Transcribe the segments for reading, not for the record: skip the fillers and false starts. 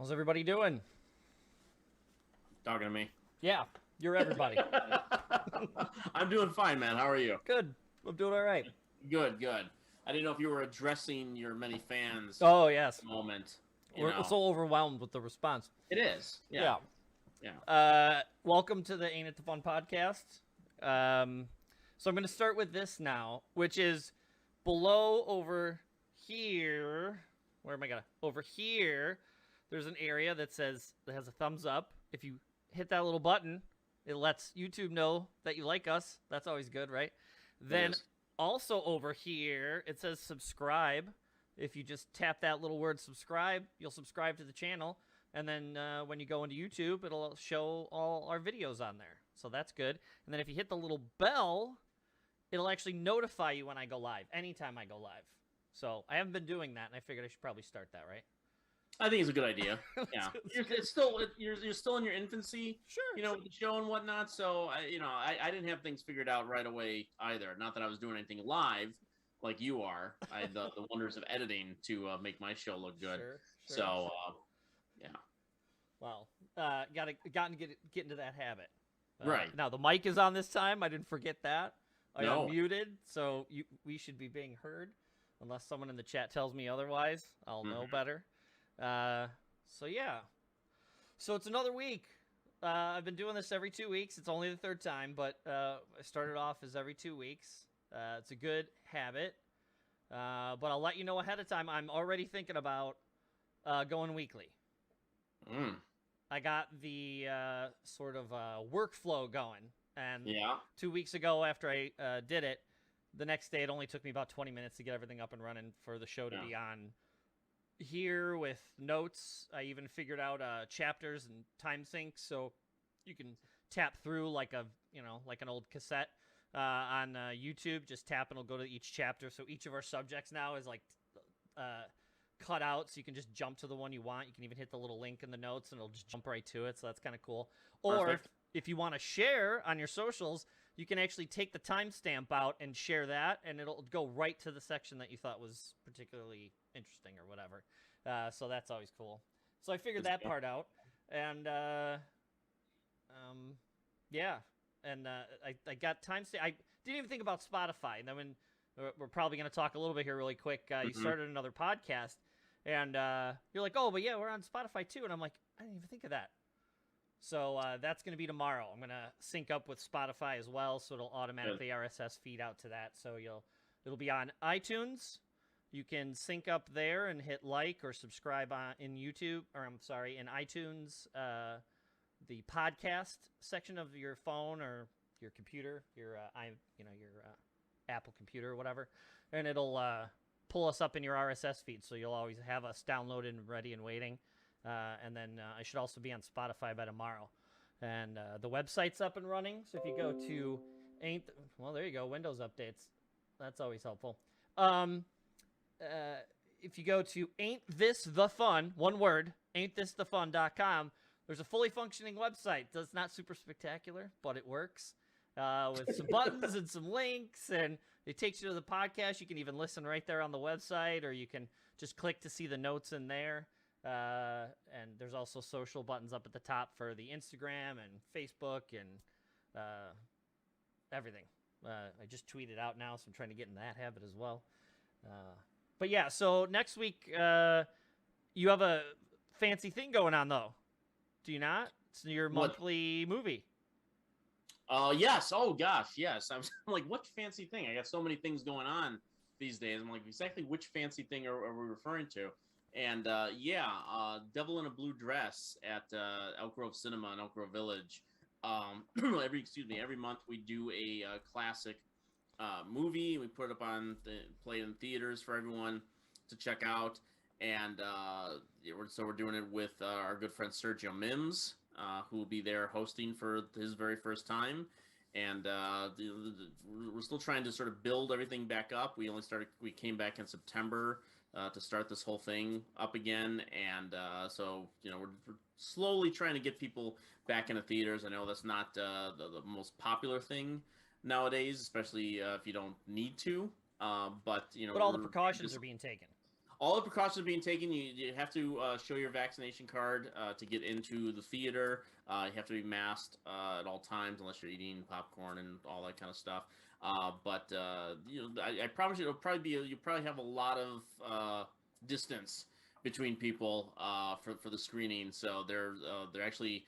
How's everybody doing? Talking to me. Yeah, you're everybody. I'm doing fine, man. How are you? Good. I'm doing all right. Good, good. I didn't know if you were addressing your many fans Oh, yes. at the moment. We're so overwhelmed with the response. It is. Yeah. Welcome to the Ain't It the Fun podcast. So I'm going to start with this now, which is below over here. Where am I going? Over here, there's an area that has a thumbs up. If you hit that little button, it lets YouTube know that you like us. That's always good, right? Then also over here, it says subscribe. If you just tap that little word subscribe, you'll subscribe to the channel. And then when you go into YouTube, it'll show all our videos on there. So that's good. And then if you hit the little bell, it'll actually notify you when I go live, anytime I go live. So I haven't been doing that, and I figured I should probably start that, right? I think it's a good idea. Yeah, you're still in your infancy, sure, with the show and whatnot. So I didn't have things figured out right away either. Not that I was doing anything live like you are. I had the wonders of editing to make my show look good. Sure. So yeah. Well, gotten to get into that habit. Right now, the mic is on this time. I didn't forget that. I unmuted, so we should be being heard, unless someone in the chat tells me otherwise. I'll know better. So yeah. So it's another week. I've been doing this every 2 weeks. It's only the third time, but I started off as every 2 weeks. It's a good habit. But I'll let you know ahead of time. I'm already thinking about going weekly. I got the sort of workflow going. And 2 weeks ago after I did it, the next day it only took me about 20 minutes to get everything up and running for the show to be on here with notes. I even figured out chapters and time syncs, so you can tap through like an old cassette on YouTube. Just tap and it'll go to each chapter. So each of our subjects now is like cut out, so you can just jump to the one you want. You can even hit the little link in the notes and it'll just jump right to it. So that's kind of cool. Or if you want to share on your socials, you can actually take the timestamp out and share that, and it'll go right to the section that you thought was particularly interesting or whatever. So that's always cool. So I figured that part out, and yeah, and I got timestamp. I didn't even think about Spotify. And then when we're probably going to talk a little bit here really quick. You started another podcast, and you're like, oh, but yeah, we're on Spotify too. And I'm like, I didn't even think of that. So that's going to be tomorrow. I'm going to sync up with Spotify as well, so it'll automatically RSS feed out to that. So it'll be on iTunes. You can sync up there and hit like or subscribe in YouTube, or I'm sorry, in iTunes, the podcast section of your phone or your computer, your Apple computer or whatever, and it'll pull us up in your RSS feed, so you'll always have us downloaded and ready and waiting. And then I should also be on Spotify by tomorrow. And the website's up and running, so if you go to there you go, Windows updates. That's always helpful. If you go to AintThisTheFun, one word, AintThisTheFun.com, there's a fully functioning website. It's not super spectacular, but it works. With some buttons and some links, and it takes you to the podcast. You can even listen right there on the website, or you can just click to see the notes in there. And there's also social buttons up at the top for the Instagram and Facebook and everything. I just tweeted out now, so I'm trying to get in that habit as well. But yeah, so next week you have a fancy thing going on, though. Do you not? It's your monthly movie. Yes. Oh, gosh, yes. I'm like, what fancy thing? I got so many things going on these days. I'm like, exactly which fancy thing are we referring to? And, Devil in a Blue Dress at Elk Grove Cinema in Elk Grove Village. Every month we do a classic movie. We put it up play in theaters for everyone to check out. And so we're doing it with our good friend Sergio Mims, who will be there hosting for his very first time. And we're still trying to sort of build everything back up. We came back in September to start this whole thing up again. And so we're slowly trying to get people back into theaters. I know that's not the most popular thing nowadays, especially if you don't need to. But all the precautions are being taken. all the precautions being taken. You have to show your vaccination card to get into the theater. You have to be masked at all times unless you're eating popcorn and all that kind of stuff. But I promise you, you'll probably have a lot of distance between people for the screening. So they're actually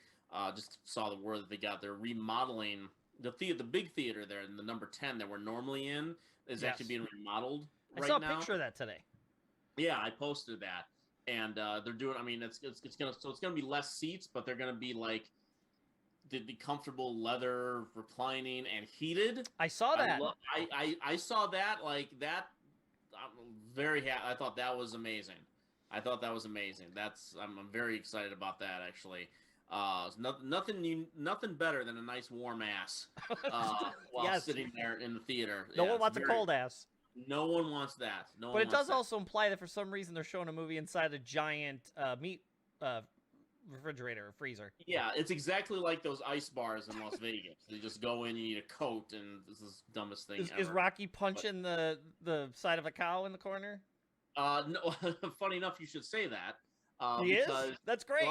just saw the word that they're remodeling the big theater there in the number 10 that we're normally in is actually being remodeled right now. I saw a picture of that today. Yeah, I posted that, and they're doing. I mean, it's gonna be less seats, but they're gonna be like the comfortable leather reclining and heated. I saw that. I saw that like that. I'm very happy. I thought that was amazing. I'm very excited about that actually. Nothing better than a nice warm ass while sitting there in the theater. No one wants a cold ass. No one wants that. But it does also imply that for some reason they're showing a movie inside a giant meat refrigerator or freezer. Yeah, it's exactly like those ice bars in Las Vegas. You just go in, you need a coat, and this is the dumbest thing ever. Is Rocky punching the side of a cow in the corner? No. Funny enough, you should say that. He is? That's great.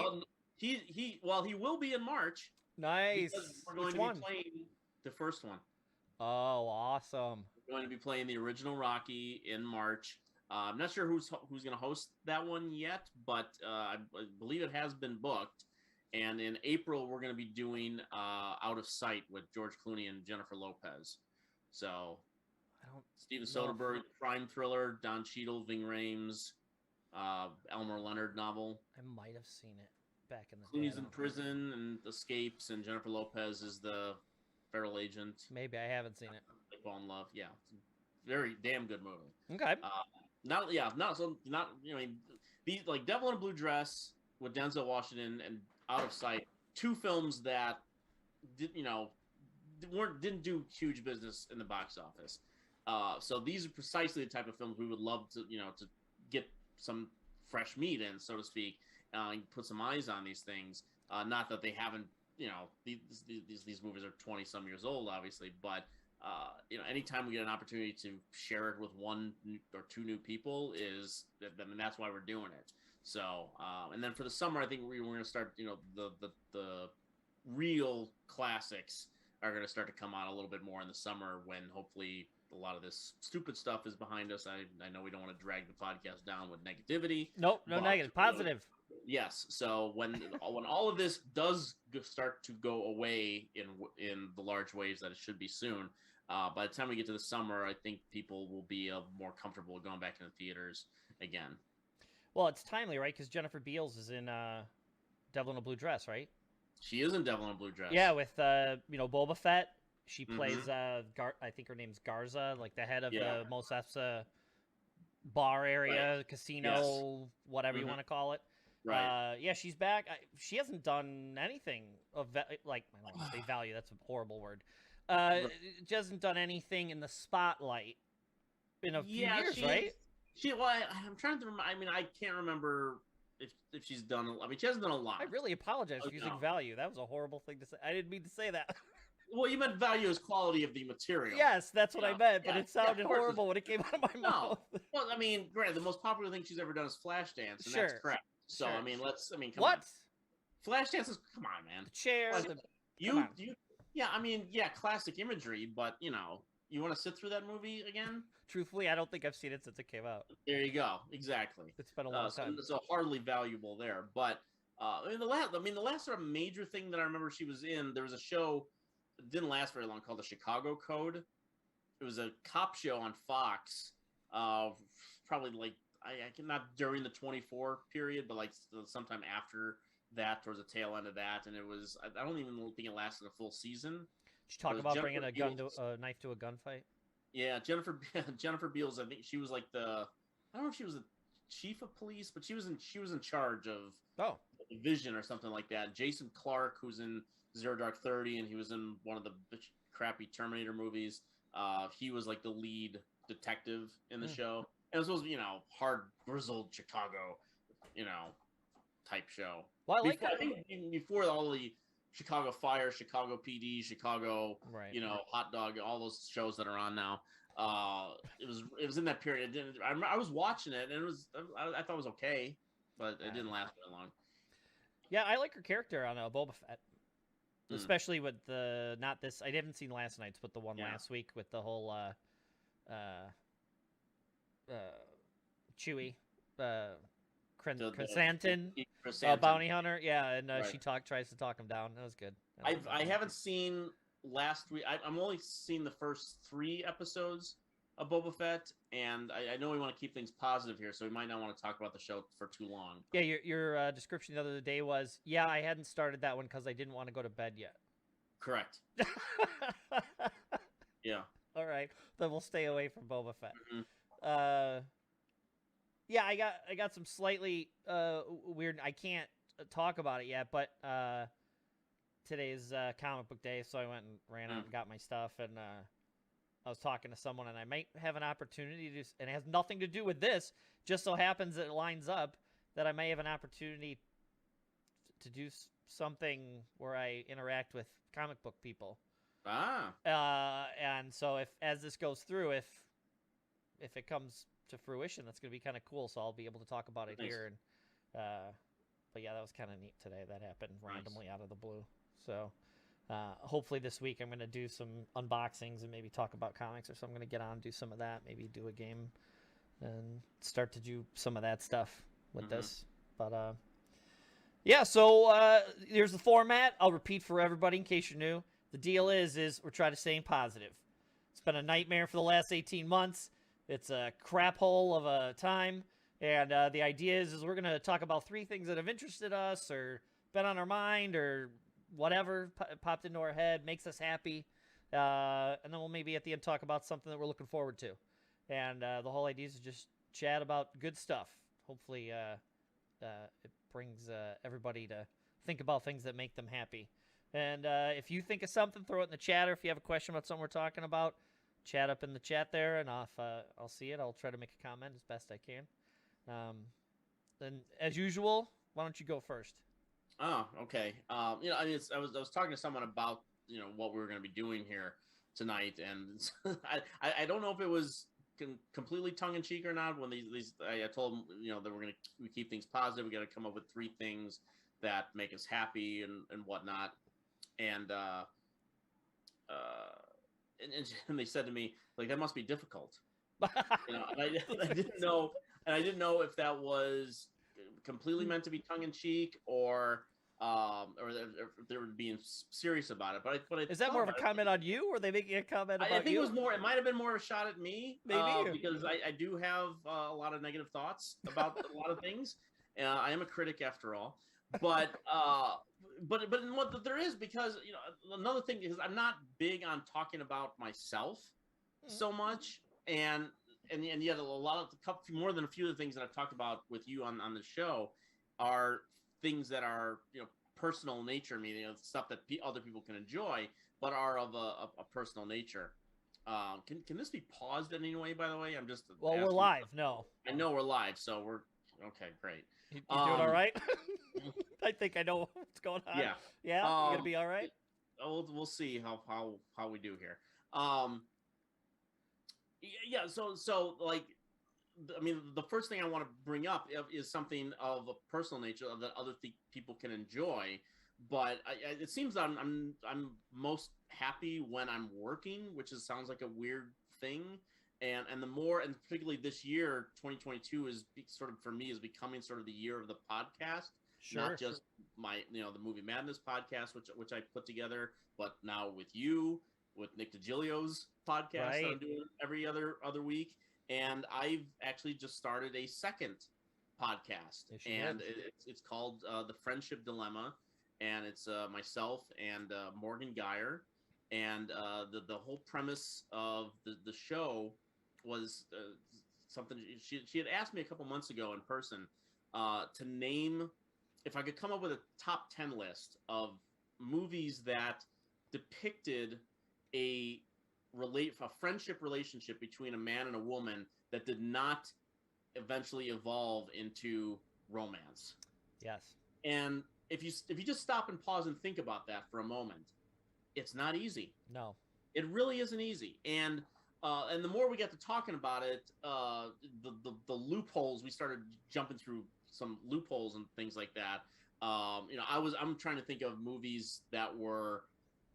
Well, he will be in March. Nice. We're going to be playing the first one. Oh, awesome. We're going to be playing the original Rocky in March. I'm not sure who's going to host that one yet, but I believe it has been booked. And in April, we're going to be doing Out of Sight with George Clooney and Jennifer Lopez. So, Steven Soderbergh, crime thriller, Don Cheadle, Ving Rhames, Elmer Leonard novel. I might have seen it back in the day. Clooney's in prison and escapes, and Jennifer Lopez is the federal agent. Maybe I haven't seen it. They fall in love. Yeah, it's a very damn good movie. Okay. These like Devil in a Blue Dress with Denzel Washington and Out of Sight, two films that didn't do huge business in the box office. So these are precisely the type of films we would love to get some fresh meat in, so to speak, and put some eyes on these things. Not that they haven't, these movies are 20 some years old, obviously, but anytime we get an opportunity to share it with one or two new people that's why we're doing it. So, and then for the summer, I think we're going to start, the real classics are going to start to come out a little bit more in the summer when hopefully a lot of this stupid stuff is behind us. I know we don't want to drag the podcast down with negativity. Nope, no negative, positive. Yes. So when all of this does start to go away in the large waves that it should be soon, by the time we get to the summer, I think people will be more comfortable going back into theaters again. Well, it's timely, right? Because Jennifer Beals is in Devil in a Blue Dress, right? She is in Devil in a Blue Dress. Yeah, with Boba Fett. She plays I think her name's Garza, like the head of the Mos Espa bar area, casino, whatever you want to call it. Right. Yeah, she's back. She hasn't done anything of I don't want to say value. That's a horrible word. She hasn't done anything in the spotlight in a few years, right? I'm trying to remember. I mean, I can't remember if she's done. I mean, she hasn't done a lot. I really apologize for using value. That was a horrible thing to say. I didn't mean to say that. Well, you meant value as quality of the material. Yes, that's what I meant, but it sounded horrible when it came out of my mouth. Well, I mean, granted, the most popular thing she's ever done is Flashdance, and that's correct. So, I mean, come on. Flashdance is, come on, man. The chair, classic imagery, but, you want to sit through that movie again? Truthfully, I don't think I've seen it since it came out. There you go. Exactly. It's been a long time. So hardly valuable there. But, the last sort of major thing that I remember she was in, there was a show, it didn't last very long, called The Chicago Code. It was a cop show on Fox, probably like, I not during the 24 period, but like sometime after that, towards the tail end of that, and it was, I don't even think it lasted a full season. Did you talk about bringing a knife to a gunfight? Yeah, Jennifer Beals. I think she was like I don't know if she was the chief of police, but she was in charge of the division or something like that. Jason Clarke, who's in Zero Dark 30, and he was in one of the crappy Terminator movies. He was like the lead detective in the show. And it was supposed to be, hard, grizzled Chicago, type show. Well, I think before all the Chicago Fire, Chicago PD, Chicago, Hot Dog, all those shows that are on now. it was in that period. I was watching it, and I thought it was okay, but it didn't last very long. Yeah, I like her character on Boba Fett, especially with the not this. I haven't seen last night's, but the one last week with the whole Chewie, Chrysanthemum bounty hunter. Yeah, and she tries to talk him down. That was good. I haven't seen last week. I'm only seen the first 3 episodes of Boba Fett, and I know we want to keep things positive here, so we might not want to talk about the show for too long. Yeah, your description the other day was, yeah, I hadn't started that one because I didn't want to go to bed yet. Correct. Yeah. All right, then we'll stay away from Boba Fett. Mm-hmm. Yeah, I got some slightly weird. I can't talk about it yet, but today's comic book day, so I went and ran out and got my stuff, and I was talking to someone, and I might have an opportunity to, and it has nothing to do with this. Just so happens that it lines up that I may have an opportunity to do something where I interact with comic book people. And so as this goes through, if it comes to fruition, that's going to be kind of cool. So I'll be able to talk about it here. And but yeah, that was kind of neat today. That happened randomly out of the blue. So hopefully this week I'm going to do some unboxings and maybe talk about comics, or so I'm going to get on and do some of that. Maybe do a game and start to do some of that stuff with this. But yeah, so here's the format. I'll repeat for everybody in case you're new. The deal is we're trying to stay positive. It's been a nightmare for the last 18 months. It's a crap hole of a time. And the idea is we're going to talk about 3 things that have interested us or been on our mind or whatever popped into our head, makes us happy. And then we'll maybe at the end talk about something that we're looking forward to. And the whole idea is to just chat about good stuff. Hopefully it brings everybody to think about things that make them happy. And if you think of something, throw it in the chat, or if you have a question about something we're talking about, chat up in the chat there, and I'll see it. I'll try to make a comment as best I can. Then, as usual, why don't you go first? Oh, okay. I was talking to someone about what we were going to be doing here tonight, and I don't know if it was completely tongue in cheek or not. When I told them that we keep things positive. We got to come up with 3 things that make us happy and whatnot, and they said to me, like, that must be difficult. And I didn't know, and I didn't know if that was completely meant to be tongue in cheek or if they were being serious about it. But is that more of a comment on you, or are they making a comment about you? I think it was more. It might have been more of a shot at me, maybe because I do have a lot of negative thoughts about a lot of things. I am a critic after all, but what there is, because another thing is I'm not big on talking about myself so much, and yet a lot of more than a few of the things that I've talked about with you on the show are things that are personal nature. I mean, stuff that other people can enjoy, but are of a personal nature. Can this be paused in any way? By the way, I'm just we're live. No, I know we're live, so we're okay. Great. You doing all right? I think I know what's going on. Yeah. You gonna be all right? We'll see how we do here. Yeah. So like, I mean, the first thing I want to bring up is something of a personal nature that other people can enjoy. But it seems that I'm most happy when I'm working, which sounds like a weird thing. And the more, and particularly this year, 2022 is sort of, for me, is becoming sort of the year of the podcast. Sure. Not just my, the Movie Madness podcast, which I put together, but now with you, with Nick DiGilio's podcast that I'm doing every other week. And I've actually just started a second podcast, and it's called The Friendship Dilemma, and it's myself and Morgan Geyer, and the whole premise of the show was something she had asked me a couple months ago in person to name, if I could come up with a top 10 list of movies that depicted a friendship relationship between a man and a woman that did not eventually evolve into romance. Yes. And if you just stop and pause and think about that for a moment, it's not easy. No. It really isn't easy. And And the more we got to talking about it, the loopholes, we started jumping through some loopholes and things like that. I'm trying to think of movies that were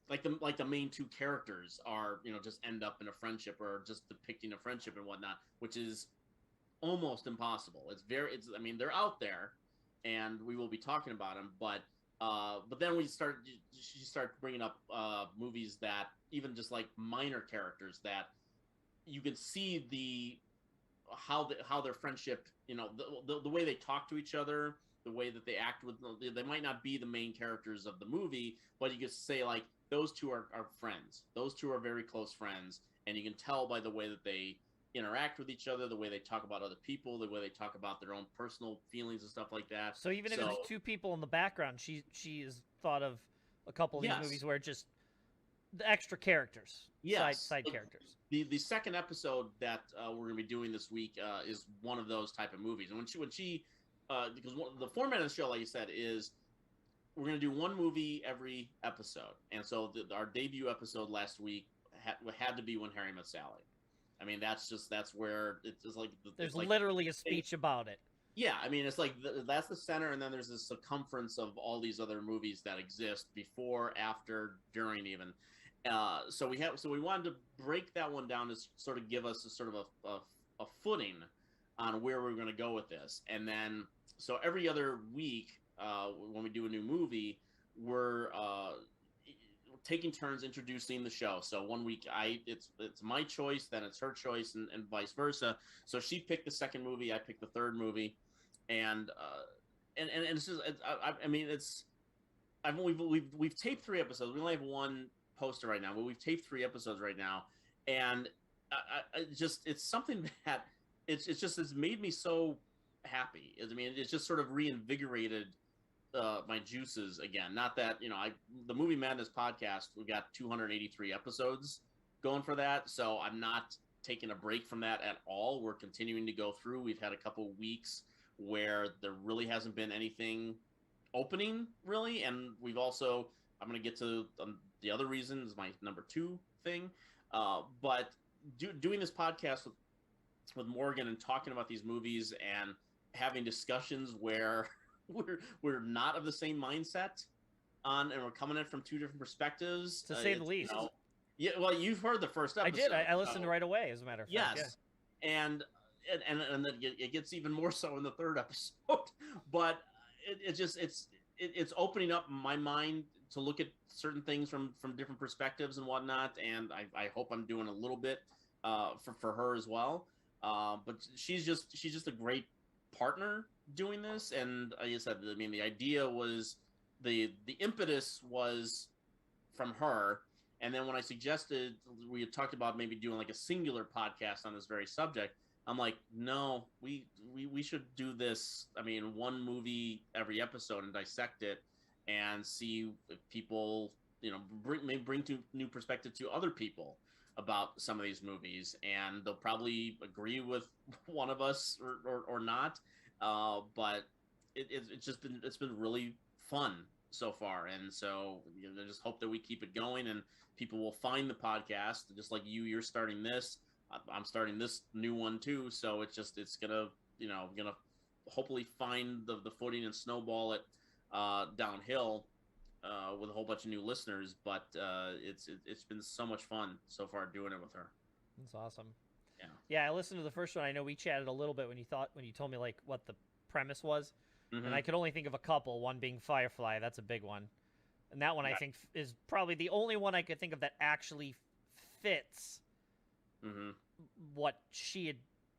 like the main two characters are, just end up in a friendship or just depicting a friendship and whatnot, which is almost impossible. I mean, they're out there, and we will be talking about them, but then she started bringing up movies that even just like minor characters that you can see how their friendship, the way they talk to each other, the way that they act with, they might not be the main characters of the movie, but you could say like those two are friends. Those two are very close friends, and you can tell by the way that they interact with each other, the way they talk about other people, the way they talk about their own personal feelings and stuff like that. So even if it's two people in the background, she has thought of a couple of these movies where just the extra characters, side characters. The second episode that we're going to be doing this week is one of those type of movies. And when she because the format of the show, like you said, is we're going to do one movie every episode. And so our debut episode last week had to be When Harry Met Sally. I mean, that's where it's just like there's literally a speech about it. Yeah, I mean, it's like that's the center, and then there's this circumference of all these other movies that exist before, after, during, even. So we wanted to break that one down to sort of give us a sort of a footing on where we're going to go with this, and then so every other week when we do a new movie, we're taking turns introducing the show. So one week it's my choice, then it's her choice, and vice versa. So she picked the second movie, I picked the third movie, and it's just we've taped 3 episodes. We only have one poster right now, but we've taped 3 episodes right now, and it's something that it's made me so happy. I mean, it's just sort of reinvigorated my juices again. Not that the Movie Madness podcast, we've got 283 episodes going for that, so I'm not taking a break from that at all. We're continuing to go through. We've had a couple weeks where there really hasn't been anything opening really, and we've also, I'm going to get to the other reasons, my number 2 thing, but doing this podcast with Morgan and talking about these movies and having discussions where we're not of the same mindset and we're coming in from 2 different perspectives, to say the least. Yeah, well, you've heard the first episode. I did. I listened right away, as a matter of fact. Yes, yeah. and it gets even more so in the 3rd episode. But it's opening up my mind to look at certain things from different perspectives and whatnot. And I hope I'm doing a little bit for her as well. But she's just a great partner doing this. And like I said, I mean, the idea was the impetus was from her. And then when I suggested, we had talked about maybe doing like a singular podcast on this very subject, I'm like, no, we should do this. I mean, one movie every episode and dissect it and see if people, bring to new perspective to other people about some of these movies, and they'll probably agree with one of us or not. But it's been really fun so far, and so I just hope that we keep it going and people will find the podcast, just like you're starting this. I'm starting this new one too, so it's gonna hopefully find the footing and snowball it downhill with a whole bunch of new listeners. But it's been so much fun so far doing it with her. That's awesome. Yeah, I listened to the first one. I know we chatted a little bit when you told me like what the premise was, and I could only think of a couple. One being Firefly, that's a big one, and that one I think is probably the only one I could think of that actually fits what she had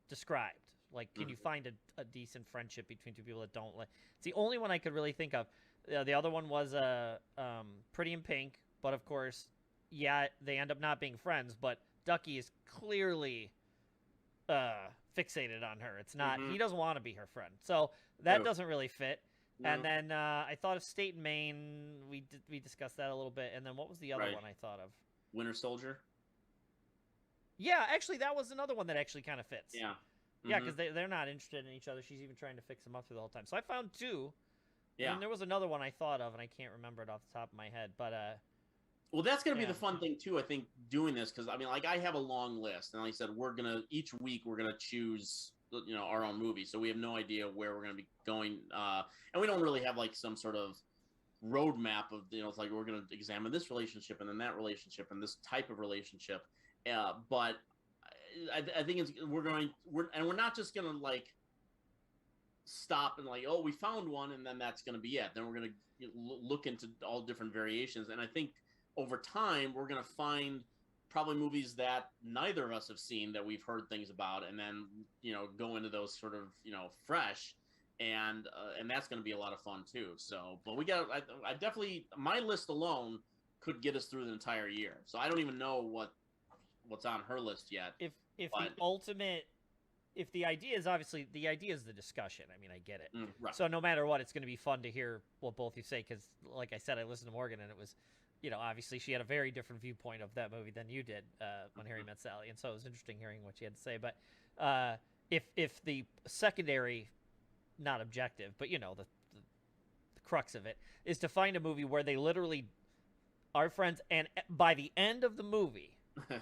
described. Like, can you find a decent friendship between 2 people that don't like? It's the only one I could really think of. The other one was Pretty in Pink, but of course, they end up not being friends. But Ducky is clearly fixated on her. It's not he doesn't want to be her friend, so that doesn't really fit. No. And then I thought of State and Maine. We discussed that a little bit. And then what was the other one I thought of? Winter Soldier. Yeah, actually, that was another one that actually kind of fits. Yeah. Yeah, because they're not interested in each other. She's even trying to fix them up through the whole time. So I found 2. Yeah. And there was another one I thought of, and I can't remember it off the top of my head. But Well, that's going to be the fun thing too. I think doing this because I mean, like I have a long list, and like I said, each week we're gonna choose our own movie. So we have no idea where we're gonna be going, and we don't really have like some sort of roadmap of it's like we're gonna examine this relationship and then that relationship and this type of relationship. But I think we're not just gonna like stop and like, oh, we found one and then that's gonna be it. Then we're gonna look into all different variations, and I think over time we're gonna find probably movies that neither of us have seen that we've heard things about, and then go into those sort of fresh, and that's gonna be a lot of fun too. So, but I definitely, my list alone could get us through the entire year. So I don't even know what's on her list yet. If the idea is obviously the idea is the discussion. I mean, I get it. Right. So no matter what, it's going to be fun to hear what both you say. Because, like I said, I listened to Morgan, and it was, obviously she had a very different viewpoint of that movie than you did when Harry Met Sally, and so it was interesting hearing what she had to say. But if the secondary, not objective, but the crux of it is to find a movie where they literally are friends, and by the end of the movie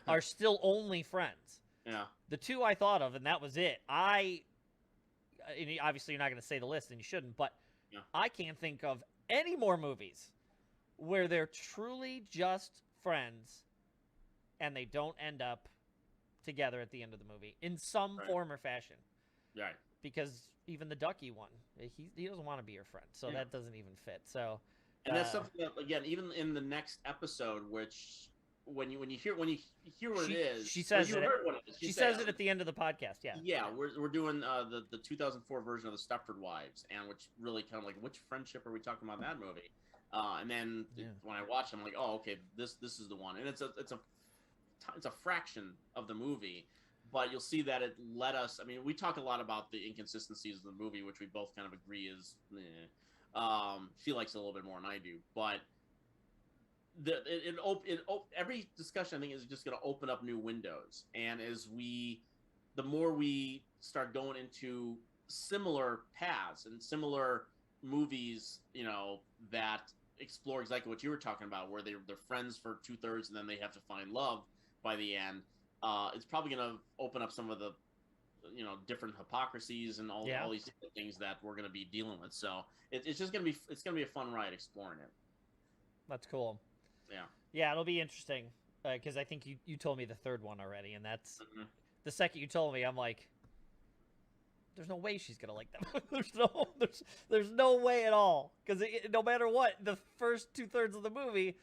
are still only friends. Yeah. The two I thought of, and that was it. And obviously you're not going to say the list, and you shouldn't, but I can't think of any more movies where they're truly just friends and they don't end up together at the end of the movie in some form or fashion. Right. Because even the Ducky one, he doesn't want to be your friend, so that doesn't even fit. So, and that's something that, again, even in the next episode, which when you hear what it is, she says it. She says it at the end of the podcast. Yeah. Yeah, we're doing the 2004 version of the Stepford Wives, and which really kind of like, which friendship are we talking about in that movie? And then when I watch it, I'm like, oh, okay, this is the one, and it's a fraction of the movie, but you'll see that it let us. I mean, we talk a lot about the inconsistencies of the movie, which we both kind of agree is. She likes it a little bit more than I do, but. Every discussion I think is just going to open up new windows, and the more we start going into similar paths and similar movies, that explore exactly what you were talking about, where they're friends for 2/3 and then they have to find love by the end. It's probably going to open up some of the different hypocrisies and all these different things that we're going to be dealing with. So it's just going to be a fun ride exploring it. That's cool. Yeah. Yeah, it'll be interesting because I think you told me the third one already, and that's the second you told me. I'm like, there's no way she's gonna like that. there's no way at all, because no matter what, the first 2/3 of the movie,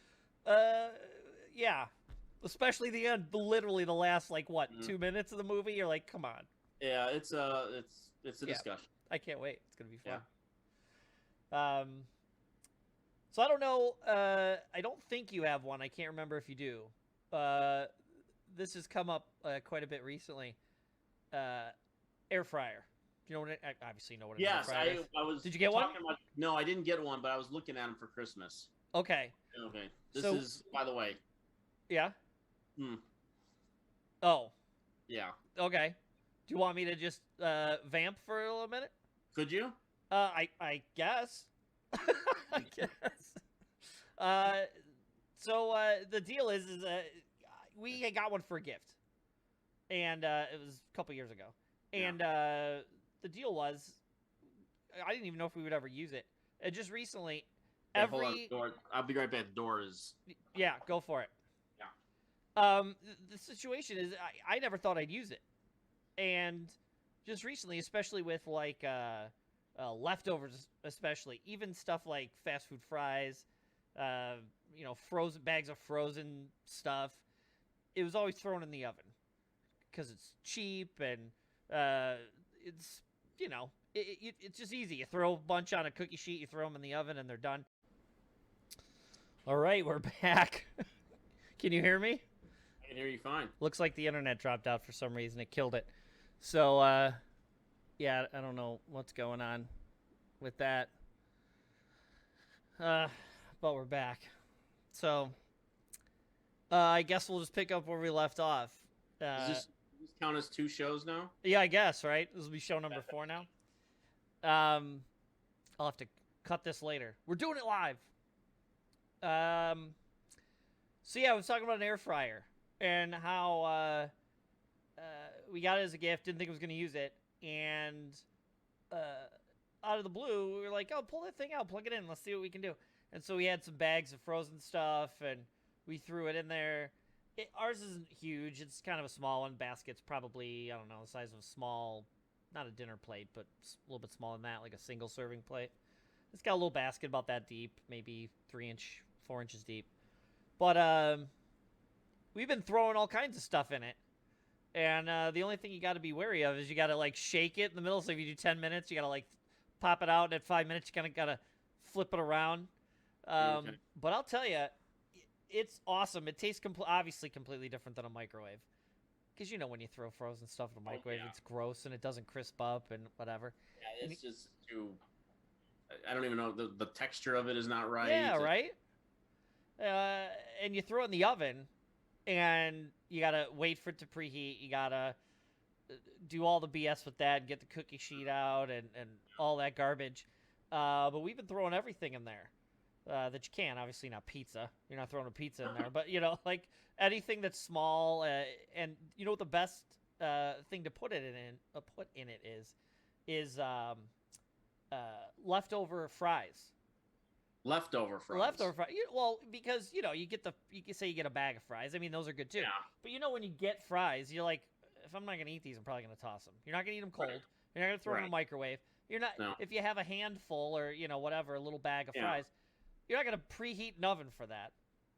especially the end, literally the last 2 minutes of the movie, you're like, come on. Yeah, it's a discussion. I can't wait. It's gonna be fun. Yeah. So I don't know. I don't think you have one. I can't remember if you do. This has come up quite a bit recently. Air fryer. Do you know what? Obviously, you know what an air fryer is. Yes, I was. Did you get one? No, I didn't get one, but I was looking at them for Christmas. Okay. Okay. This is, by the way. Yeah. Oh. Yeah. Okay. Do you want me to just vamp for a little minute? Could you? I guess. I guess. So the deal is we got one for a gift, and it was a couple years ago, and the deal was I didn't even know if we would ever use it. Just recently, hold on, door. I'll be right back. The door is. Yeah, go for it. Yeah. The situation is I never thought I'd use it, and just recently, especially with leftovers, especially even stuff like fast food fries, frozen bags of frozen stuff, it was always thrown in the oven because it's cheap and it's it's just easy. You throw a bunch on a cookie sheet, you throw them in the oven, and they're done. All right, we're back. Can you hear me? I can hear you fine. Looks like the internet dropped out for some reason. It killed it. So yeah, I don't know what's going on with that. But we're back. So, I guess we'll just pick up where we left off. Does this count as 2 shows now? Yeah, I guess, right? This will be show number 4 now. I'll have to cut this later. We're doing it live. So yeah, I was talking about an air fryer and how we got it as a gift, didn't think I was going to use it, and out of the blue, we were like, "Oh, pull that thing out, plug it in, let's see what we can do." And so we had some bags of frozen stuff, and we threw it in there. Ours isn't huge; it's kind of a small one. Basket's probably, I don't know, the size of a small, not a dinner plate, but a little bit smaller than that, like a single serving plate. It's got a little basket about that deep, maybe 3-inch, 4 inches deep. But we've been throwing all kinds of stuff in it. And the only thing you got to be wary of is you got to, like, shake it in the middle. So if you do 10 minutes, you got to, like, pop it out. And at 5 minutes, you kind of got to flip it around. Okay. But I'll tell you, it's awesome. It tastes obviously completely different than a microwave. Because, you know, when you throw frozen stuff in a microwave, it's gross and it doesn't crisp up and whatever. Yeah, it's just too... I don't even know. The texture of it is not right. Yeah, right? And you throw it in the oven, and you got to wait for it to preheat. You got to do all the BS with that and get the cookie sheet out and all that garbage. But we've been throwing everything in there that you can. Obviously not pizza. You're not throwing a pizza in there. But, you know, like anything that's small. And you know what the best thing to put in it is leftover fries. Leftover fries. Leftover fries. Well, because, you know, you can say you get a bag of fries. I mean, those are good too. Yeah. But, you know, when you get fries, you're like, if I'm not going to eat these, I'm probably going to toss them. You're not going to eat them cold. Right. You're not going to throw them in a microwave. You're not. No. If you have a handful or, you know, whatever, a little bag of fries, you're not going to preheat an oven for that.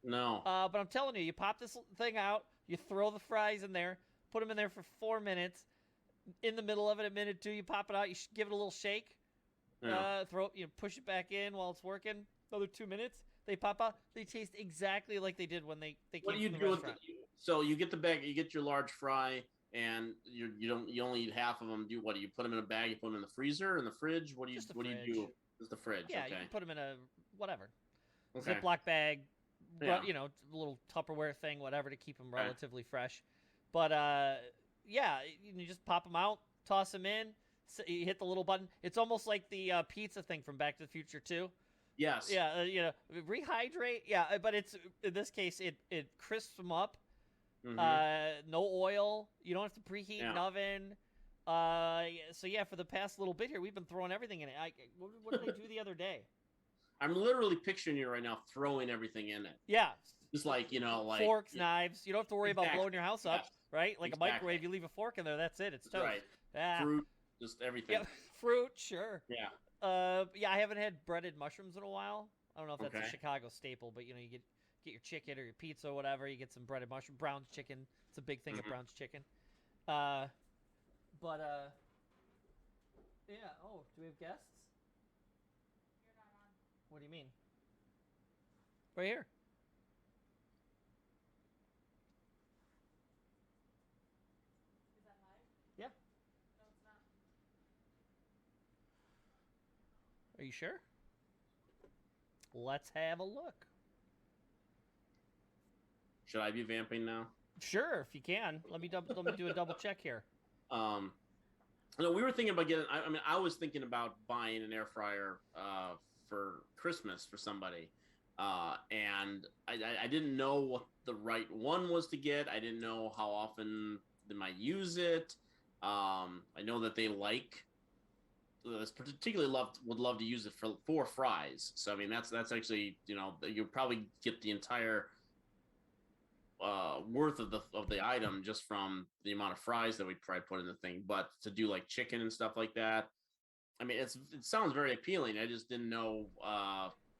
No. But I'm telling you paop this thing out, you throw the fries in there, put them in there for 4 minutes. In the middle of it, a minute, 2, you pop it out, you give it a little shake. Yeah. Push it back in while it's working. Another 2 minutes, they pop out. They taste exactly like they did when they came from the restaurant. So you get the bag, you get your large fry, and you only eat half of them. Do you put them in a bag? You put them in the freezer, in the fridge? What do you do? Just the fridge. Yeah, okay. You can put them in a whatever, okay. Ziploc bag, you know, a little Tupperware thing, whatever, to keep them relatively fresh. But you just pop them out, toss them in. You hit the little button. It's almost like the pizza thing from Back to the Future 2. Yes. Yeah, you know, rehydrate. Yeah, but it's in this case it crisps them up. Mm-hmm. No oil. You don't have to preheat an oven. So yeah, for the past little bit here, we've been throwing everything in it. What did I do the other day? I'm literally picturing you right now throwing everything in it. Yeah. Just like, you know, like forks, knives. You don't have to worry about blowing your house up, right? Like a microwave, you leave a fork in there, that's it. It's toast. Right. Fruit, just everything. Yeah, fruit, sure. Yeah. I haven't had breaded mushrooms in a while. I don't know if that's a Chicago staple, but you know, you get your chicken or your pizza or whatever, you get some breaded mushroom, Brown's chicken. It's a big thing of Brown's chicken. Yeah. Oh, do we have guests? You're not on. What do you mean? Right here. Is that live? Yeah. No, it's not. Are you sure? Let's have a look. Should I be vamping now? Sure, if you can. Let me do a double check here. No, we were thinking about getting. I was thinking about buying an air fryer for Christmas for somebody, and I didn't know what the right one was to get. I didn't know how often they might use it. I know that they would love to use it for fries. So I mean, that's actually, you know, you'll probably get the entire worth of the item just from the amount of fries that we probably put in the thing. But to do like chicken and stuff like that, I mean, it sounds very appealing. I just didn't know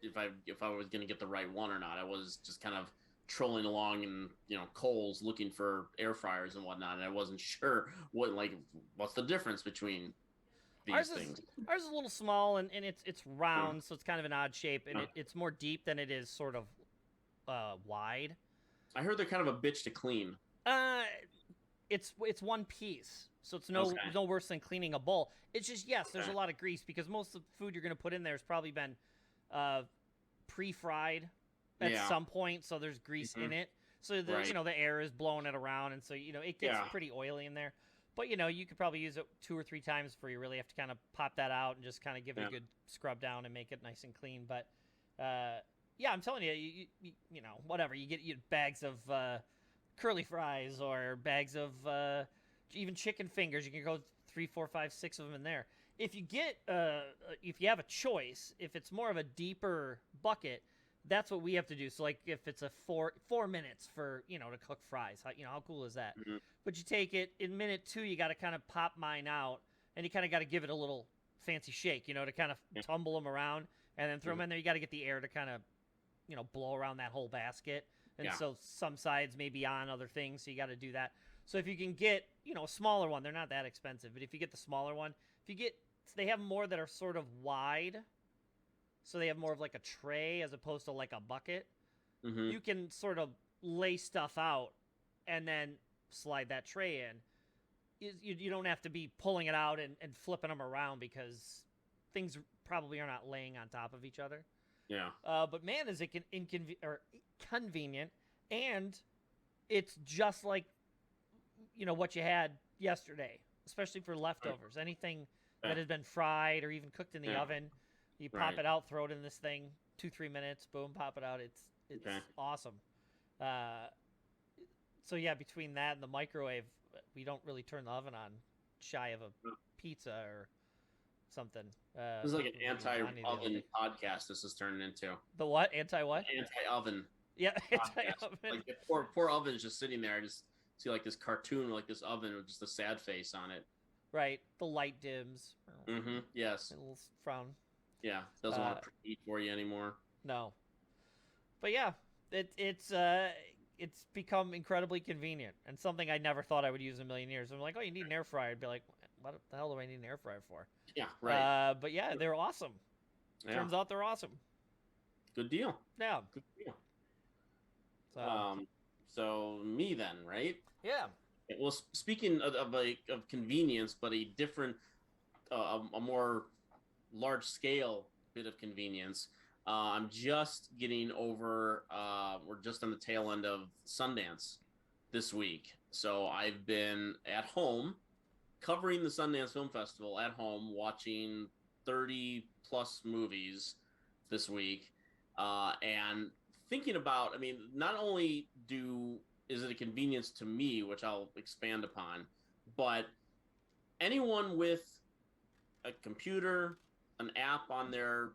if I was going to get the right one or not. I was just kind of trolling along in, you know, Kohl's looking for air fryers and whatnot, and I wasn't sure what's the difference between these things. Ours is a little small, and it's round, so it's kind of an odd shape, and it's more deep than it is sort of wide. I heard they're kind of a bitch to clean. It's one piece, so it's no worse than cleaning a bowl. It's just, yes, there's a lot of grease because most of the food you're going to put in there has probably been pre-fried at some point, so there's grease in it. So you know, the air is blowing it around, and so, you know, it gets pretty oily in there. But, you know, you could probably use it 2 or 3 times before you really have to kind of pop that out and just kind of give it a good scrub down and make it nice and clean. But yeah, I'm telling you, you know, whatever. You get bags of curly fries or bags of even chicken fingers. You can go 3, 4, 5, 6 of them in there. If you have a choice, if it's more of a deeper bucket, that's what we have to do. So like if it's a 4 minutes for, you know, to cook fries, how cool is that? Mm-hmm. But you take it in minute 2, you got to kind of pop mine out, and you kind of got to give it a little fancy shake, you know, to kind of tumble them around and then throw them in there. You got to get the air to kind of, you know, blow around that whole basket. And so some sides may be on other things, so you got to do that. So if you can get, you know, a smaller one, they're not that expensive, but if you get the smaller one, they have more that are sort of wide, so they have more of like a tray as opposed to like a bucket. Mm-hmm. You can sort of lay stuff out and then slide that tray in. You don't have to be pulling it out and flipping them around because things probably are not laying on top of each other. Yeah. But man, is it convenient, and it's just like, you know, what you had yesterday, especially for leftovers. Anything that has been fried or even cooked in the oven, you pop it out, throw it in this thing, 2-3 minutes, boom, pop it out. It's awesome. So yeah, between that and the microwave, we don't really turn the oven on shy of a pizza or something. This is like an anti-oven podcast this is turning into. The what? Anti-what? Anti-oven. Yeah, anti-oven. Like the poor oven's just sitting there. I just see like this cartoon, like this oven with just a sad face on it. Right. The light dims. Mm-hmm. Yes. A little frown. Yeah. Doesn't want to preheat for you anymore. No. But yeah, it's become incredibly convenient and something I never thought I would use in a million years. I'm like, oh, you need an air fryer. I'd be like, what the hell do I need an air fryer for? Yeah, right. But yeah, they're awesome. Yeah. Turns out they're awesome. Good deal. Yeah. Good deal. So, So me then, right? Yeah. Well, speaking of convenience, but a different, a more large scale bit of convenience. I'm just getting over. We're just on the tail end of Sundance this week, so I've been at home covering the Sundance Film Festival at home, watching 30 plus movies this week, and thinking about. I mean, not only is it a convenience to me, which I'll expand upon, but anyone with a computer, an app on their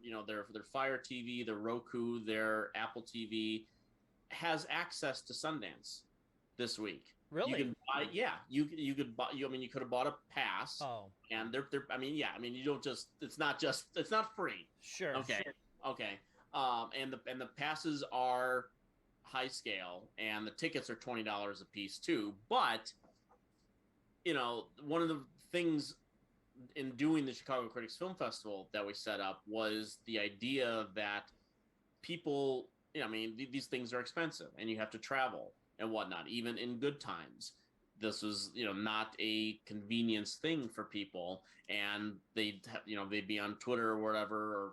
Fire TV, their Roku, their Apple TV, has access to Sundance this week. Really? You can buy, you could buy. I mean, you could have bought a pass. Oh. And they're. I mean, you don't just. It's not free. Sure. Okay. Sure. Okay. And the passes are high scale, and the tickets are $20 a piece too. But one of the things in doing the Chicago Critics Film Festival that we set up was the idea that people, these things are expensive and you have to travel and whatnot, even in good times. This was, not a convenience thing for people, and they'd be on Twitter or whatever, or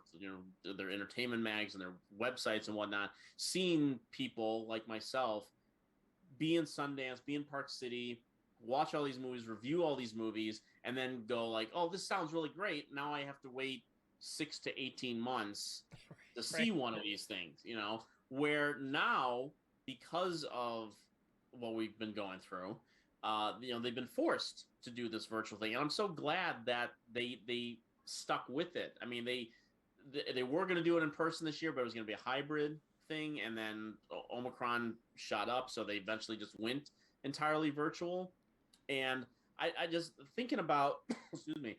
their entertainment mags and their websites and whatnot, seeing people like myself be in Sundance, be in Park City, watch all these movies, review all these movies, and then go like, oh, this sounds really great. Now I have to wait 6 to 18 months to see one of these things, where now, because of what we've been going through, they've been forced to do this virtual thing. And I'm so glad that they stuck with it. I mean, they were going to do it in person this year, but it was going to be a hybrid thing. And then Omicron shot up, so they eventually just went entirely virtual. And I just thinking about, excuse me,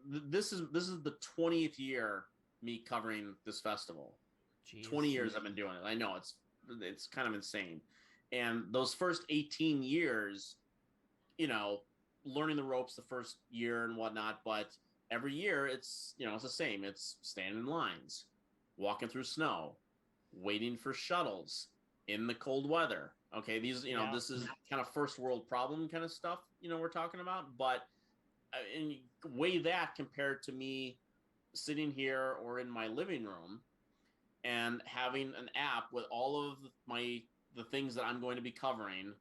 this is the 20th year me covering this festival. Jeez. 20 years I've been doing it. I know it's kind of insane. And those first 18 years, learning the ropes the first year and whatnot, but every year it's the same. It's standing in lines, walking through snow, waiting for shuttles in the cold weather. Okay, these, this is kind of first world problem kind of stuff, we're talking about. But and weigh that compared to me sitting here or in my living room and having an app with all of the things that I'm going to be covering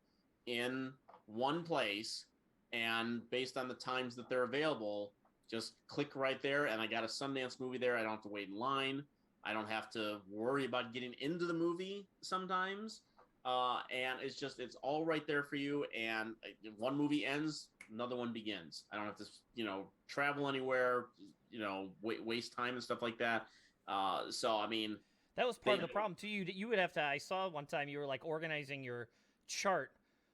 in one place, and based on the times that they're available, just click right there, and I got a Sundance movie there. I don't have to wait in line. I don't have to worry about getting into the movie sometimes. And it's all right there for you. And if one movie ends, another one begins. I don't have to, travel anywhere, waste time and stuff like that. So, I mean, That was part of the problem too. You would have to. I saw one time you were like organizing your chart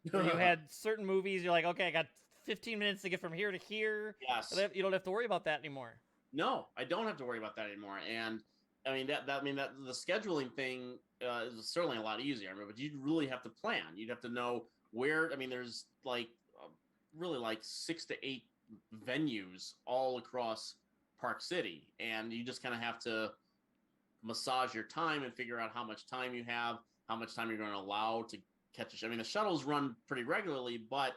where you had certain movies. You're like, okay, I got 15 minutes to get from here to here. Yes. You don't have to worry about that anymore. No, I don't have to worry about that anymore. And I mean that the scheduling thing is certainly a lot easier. I mean, but you'd really have to plan. You'd have to know where. I mean, there's like really like 6 to 8 venues all across Park City, and you just kind of have to massage your time and figure out how much time you have, how much time you're going to allow to catch a show. I mean, the shuttles run pretty regularly, but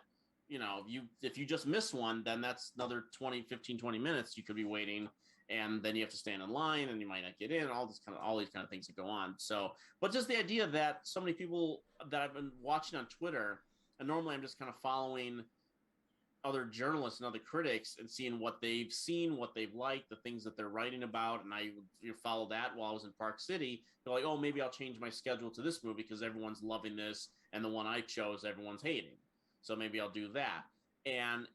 if you just miss one, then that's another 15, 20 minutes you could be waiting, and then you have to stand in line and you might not get in, all these kind of things that go on. So, but just the idea that so many people that I've been watching on Twitter, and normally I'm just kind of following other journalists and other critics and seeing what they've seen, what they've liked, the things that they're writing about. And I follow that while I was in Park City. They're like, oh, maybe I'll change my schedule to this movie because everyone's loving this, and the one I chose, everyone's hating. So maybe I'll do that. And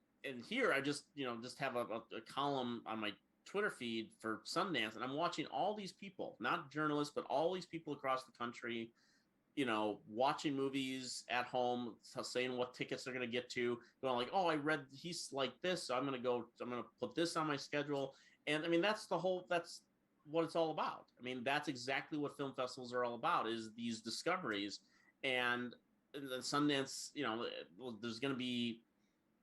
here I just have a column on my Twitter feed for Sundance, and I'm watching all these people, not journalists, but all these people across the country, watching movies at home, saying what tickets they're going to get to, going like, oh, I read he's like this, so I'm going to put this on my schedule. And I mean, that's what it's all about. I mean, that's exactly what film festivals are all about, is these discoveries. And the Sundance, there's going to be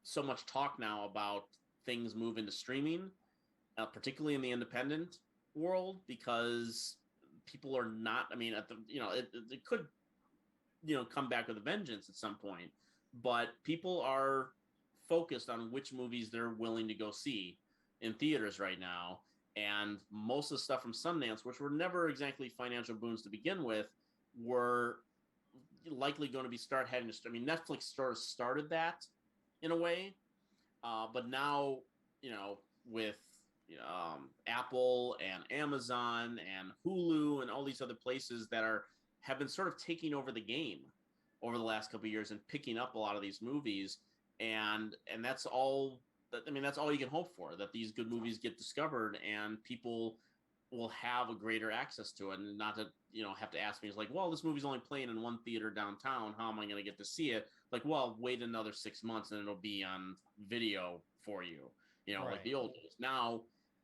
so much talk now about things moving to streaming, particularly in the independent world, because people are not, I mean, it could, come back with a vengeance at some point, but people are focused on which movies they're willing to go see in theaters right now. And most of the stuff from Sundance, which were never exactly financial boons to begin with, were likely going to be Netflix sort of started that in a way, but now with Apple and Amazon and Hulu and all these other places that have been sort of taking over the game over the last couple of years and picking up a lot of these movies, and that's all. That's all you can hope for, that these good movies get discovered and people will have a greater access to it, and not to have to ask me, it's like, well, this movie's only playing in one theater downtown, how am I going to get to see it? Like, well, wait another 6 months and it'll be on video for you, Right. Like the old days. Now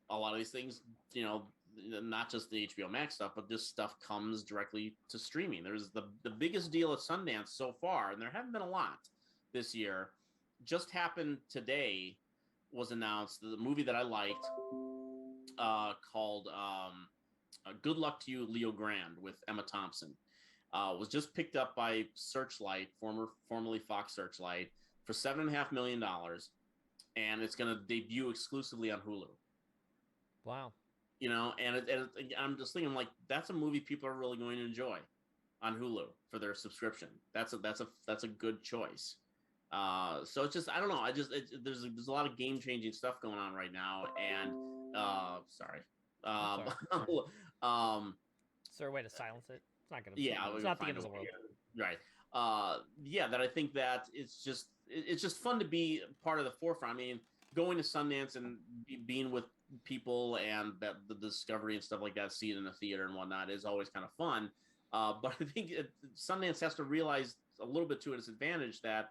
a lot of these things, not just the HBO Max stuff, but this stuff comes directly to streaming. There's the biggest deal at Sundance so far, and there haven't been a lot this year, just happened today, was announced. The movie that I liked, called Good Luck to You, Leo Grand, with Emma Thompson, was just picked up by Searchlight, formerly Fox Searchlight, for $7.5 million, and it's going to debut exclusively on Hulu. Wow. And I'm just thinking, like, that's a movie people are really going to enjoy on Hulu for their subscription. That's a good choice. So it's just, I don't know. There's a lot of game changing stuff going on right now, and sorry. Is there a way to silence it? It's not gonna. Yeah, it's not the end of the world. Right. That I think that it's just fun to be part of the forefront. I mean, going to Sundance and being with people and the discovery and stuff like that, see it in the theater and whatnot, is always kind of fun. But I think Sundance has to realize a little bit to its advantage that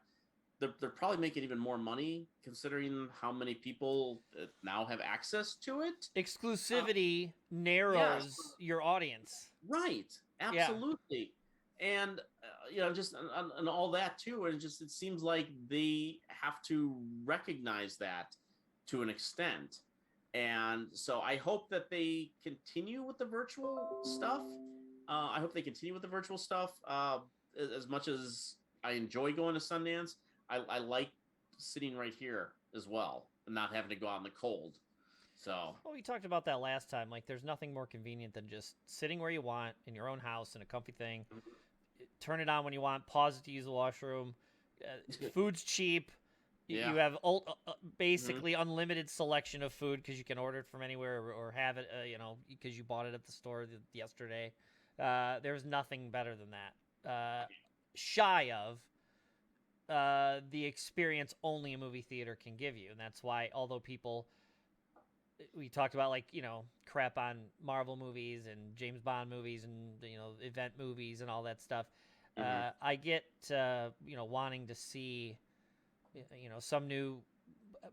they're probably making even more money considering how many people now have access to it. Exclusivity narrows your audience. Right. Absolutely. Yeah. And just and all that too, and it seems like they have to recognize that to an extent. And so I hope that they continue with the virtual stuff. As much as I enjoy going to Sundance, I like sitting right here as well and not having to go out in the cold. So, well, we talked about that last time. Like, there's nothing more convenient than just sitting where you want in your own house in a comfy thing. Turn it on when you want. Pause it to use the washroom. Food's cheap. Yeah. You have basically unlimited selection of food because you can order it from anywhere or have it, because you bought it at the store yesterday. There's nothing better than that. Shy of the experience only a movie theater can give you. And that's why, although we talked about, like, crap on Marvel movies and James Bond movies and, event movies and all that stuff, I get, wanting to see, some new,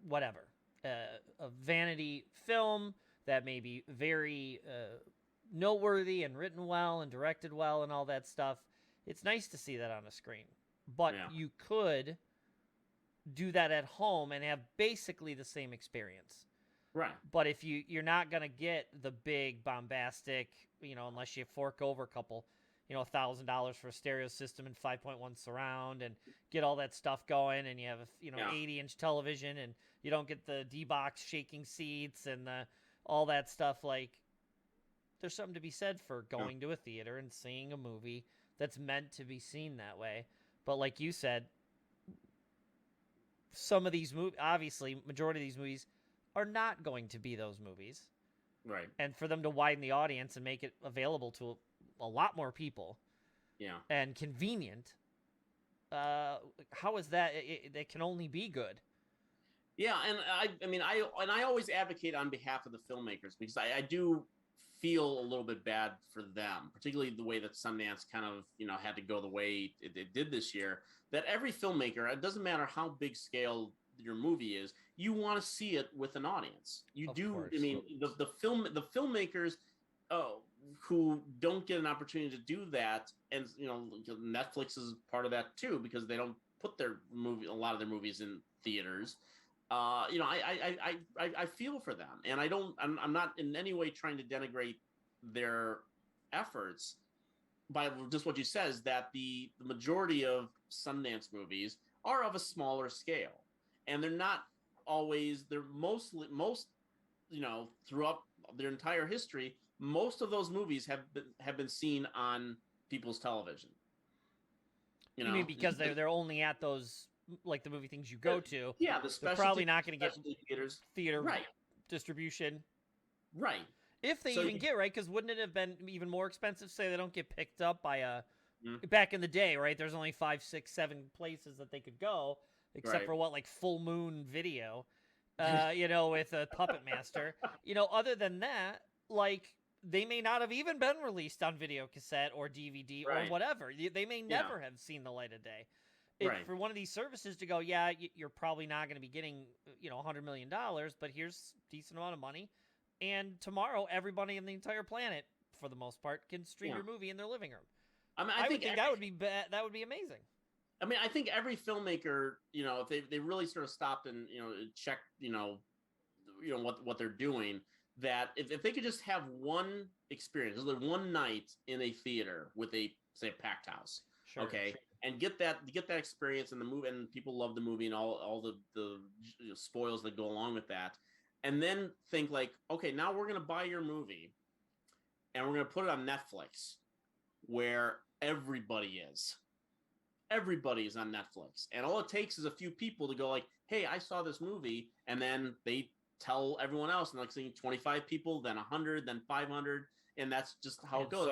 whatever, a vanity film that may be very noteworthy and written well and directed well and all that stuff. It's nice to see that on a screen. But you could do that at home and have basically the same experience. Right. But if you're not going to get the big bombastic, unless you fork over a couple, $1,000 for a stereo system and 5.1 surround and get all that stuff going, and you have a 80-inch television, and you don't get the D-box shaking seats and all that stuff. Like, there's something to be said for going to a theater and seeing a movie that's meant to be seen that way. But like you said, some of these movies, obviously, majority of these movies are not going to be those movies. Right. And for them to widen the audience and make it available to a lot more people, and convenient, how is that? It can only be good. Yeah, and I always advocate on behalf of the filmmakers, because I do feel a little bit bad for them, particularly the way that Sundance kind of had to go the way it did this year. That every filmmaker, it doesn't matter how big scale your movie is, you want to see it with an audience. You do. Course. I mean, the filmmakers who don't get an opportunity to do that, and Netflix is part of that too, because they don't put a lot of their movies in theaters. I feel for them, and I'm not in any way trying to denigrate their efforts by just what you said, is that the majority of Sundance movies are of a smaller scale, and they're not always, they're most throughout their entire history, most of those movies have been seen on people's television. You mean because they're only at those, like, the movie things you go to? Yeah, they're probably not going to get theater right. distribution. Right. If they even get, right? Because wouldn't it have been even more expensive? Say they don't get picked up by back in the day, right? There's only 5, 6, 7 places that they could go, except for like Full Moon Video, with a Puppet Master. Other than that, like, they may not have even been released on video cassette or DVD or whatever. They may never have seen the light of day. For one of these services to go, you're probably not going to be getting, $100 million, but here's a decent amount of money. And tomorrow, everybody on the entire planet, for the most part, can stream your movie in their living room. I think that would be that would be amazing. I mean, I think every filmmaker, if they really sort of stopped and checked, what they're doing, that if they could just have one experience, one night in a theater with a packed house, and get that experience, and the movie, and people love the movie and all the spoils that go along with that, and then think like, okay, now we're gonna buy your movie, and we're gonna put it on Netflix, where everybody is on Netflix, and all it takes is a few people to go like, hey, I saw this movie, and then they tell everyone else, and like saying 25 people, then 100, then 500, and that's just how it goes.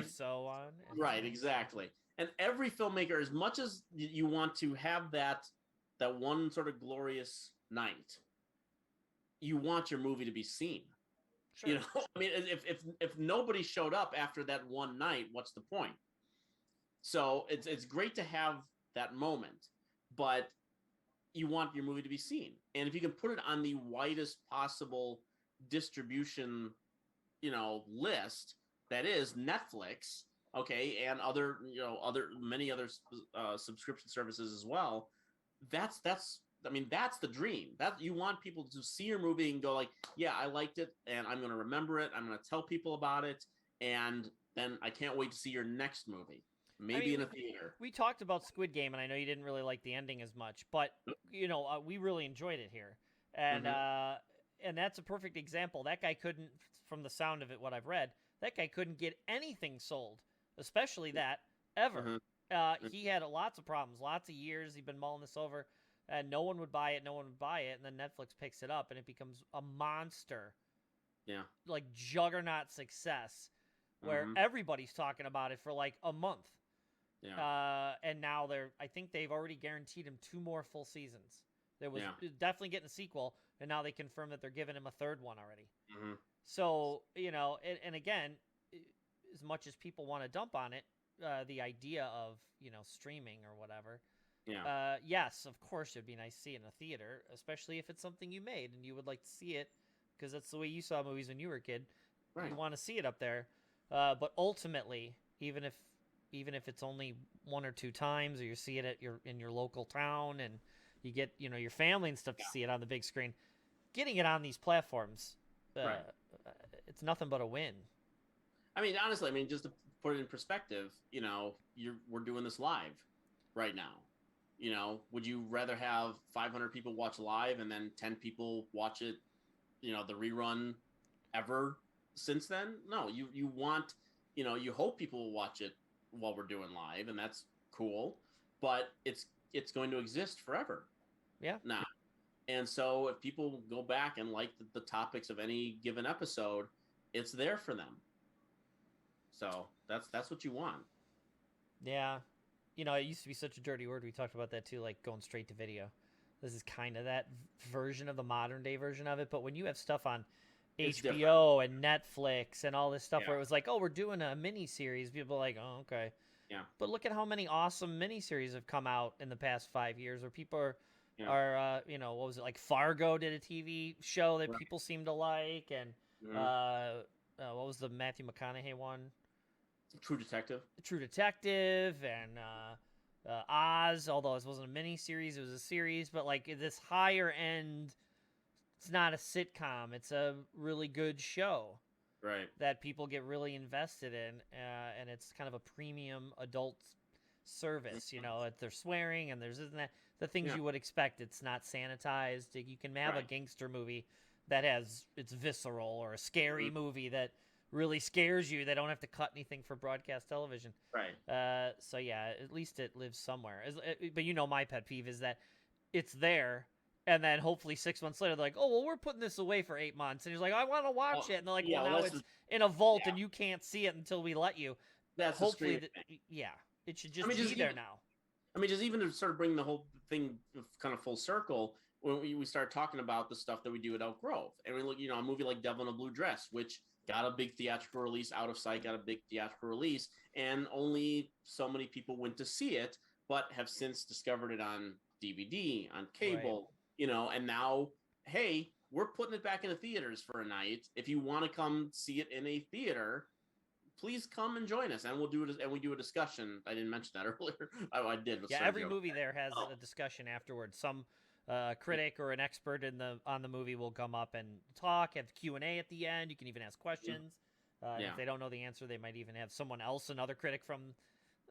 So on. Right, exactly. And every filmmaker, as much as you want to have that one sort of glorious night, you want your movie to be seen. Sure. I mean, if nobody showed up after that one night, what's the point? So it's great to have that moment, but you want your movie to be seen. And if you can put it on the widest possible distribution, list, that is Netflix, and many other subscription services as well, that's the dream. That you want people to see your movie and go like, yeah, I liked it, and I'm going to remember it. I'm going to tell people about it, and then I can't wait to see your next movie. Maybe in a theater. We talked about Squid Game, and I know you didn't really like the ending as much, but we really enjoyed it here, and and that's a perfect example. That guy couldn't, from the sound of it, what I've read, that guy couldn't get anything sold, especially that, ever. He had lots of problems, lots of years. He'd been mulling this over. and no one would buy it. And then Netflix picks it up, and it becomes a monster. Yeah. Like juggernaut success, where everybody's talking about it for like a month. Yeah. And now I think they've already guaranteed him 2 more full seasons. There was definitely getting a sequel, and now they confirm that they're giving him a 3rd one already. So, and again, as much as people want to dump on it, the idea of, streaming or whatever. Yeah. Yes, of course, it'd be nice to see it in a theater, especially if it's something you made and you would like to see it, because that's the way you saw movies when you were a kid. Right. You want to see it up there. But ultimately, even if it's only 1 or 2 times, or you see it in your local town, and you get your family and stuff to see it on the big screen, getting it on these platforms, it's nothing but a win. I mean, honestly, just to put it in perspective, we're doing this live right now. Would you rather have 500 people watch live and then 10 people watch it, the rerun ever since then? No, you want, you hope people will watch it while we're doing live, and that's cool, but it's going to exist forever. Yeah. Now. And so if people go back and like the topics of any given episode, it's there for them. So that's what you want. Yeah. It used to be such a dirty word. We talked about that too, like going straight to video. This is kind of that version of the modern day version of it. But when you have stuff on It's HBO and Netflix and all this stuff where it was like, oh, we're doing a mini series, people are like, oh, okay. Yeah. But look at how many awesome miniseries have come out in the past 5 years, where people are, what was it, like Fargo did a TV show that people seem to like, and what was the Matthew McConaughey one? True Detective, and Oz, although it wasn't a mini series, it was a series, but like this higher end, it's not a sitcom, it's a really good show. Right. That people get really invested in, and it's kind of a premium adult service. They're swearing and there's isn't that the things you would expect. It's not sanitized. You can have a gangster movie that it's visceral, or a scary movie that really scares you. They don't have to cut anything for broadcast television. Right. So yeah, at least it lives somewhere. But my pet peeve is that it's there. And then hopefully 6 months later, they're like, oh, well, we're putting this away for 8 months. And he's like, I want to watch it. And they're like, well, now it's in a vault and you can't see it until we let you. That's hopefully, it should just be there now. Just even to sort of bring the whole thing kind of full circle, when we start talking about the stuff that we do at Elk Grove. And we look, a movie like Devil in a Blue Dress, which got a big theatrical release, Out of Sight got a big theatrical release, and only so many people went to see it, but have since discovered it on DVD, on cable. Right. And now, hey, we're putting it back into theaters for a night. If you want to come see it in a theater, please come and join us, and we'll do it. And we do a discussion. I didn't mention that earlier. I did. With Sergio. Every movie there has a discussion afterwards. Some critic or an expert on the movie will come up and talk. Have Q&A at the end. You can even ask questions. If they don't know the answer, they might even have someone else, another critic from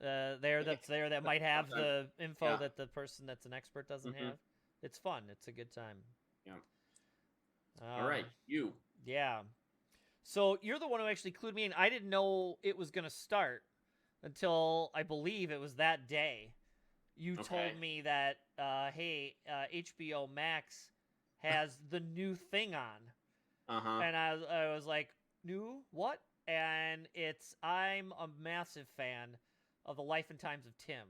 that might have the info that the person that's an expert doesn't have. It's fun. It's a good time. Yeah. All right. You. Yeah. So you're the one who actually clued me in. I didn't know it was going to start until I believe it was that day. You told me that, hey, HBO Max has the new thing on. And I was like, new what? And I'm a massive fan of The Life and Times of Tim.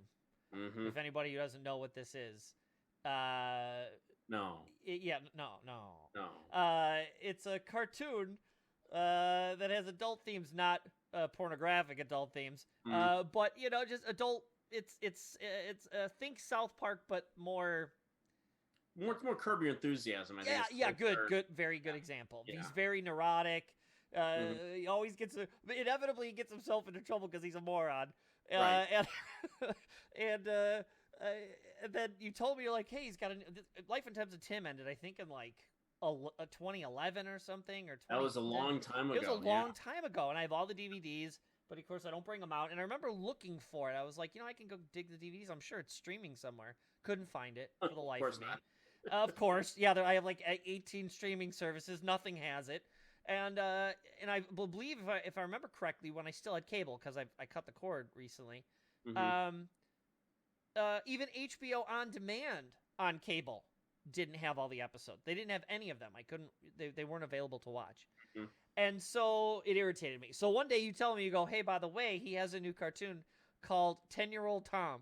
If anybody who doesn't know what this is. No. It's a cartoon that has adult themes, not pornographic adult themes, but just adult. It's think South Park, but more. It's more Curb Your Enthusiasm. I think. Good, very good example. Yeah. He's very neurotic. He always inevitably gets himself into trouble because he's a moron. Right. And then you told me, you're like, hey, he's got Life and Times of Tim ended, I think, in like 2011 or something, or 2010. That was a long time ago. It was a long time ago, and I have all the DVDs, but of course I don't bring them out. And I remember looking for it. I was like, I can go dig the DVDs. I'm sure it's streaming somewhere. Couldn't find it for the life of me. Of course, I have like 18 streaming services. Nothing has it. And I believe if I remember correctly, when I still had cable, because I cut the cord recently, even HBO On Demand on cable didn't have all the episodes. They didn't have any of them. I couldn't. They weren't available to watch. Mm-hmm. And so it irritated me. So one day you tell me, you go, hey, by the way, he has a new cartoon called 10-Year-Old Tom.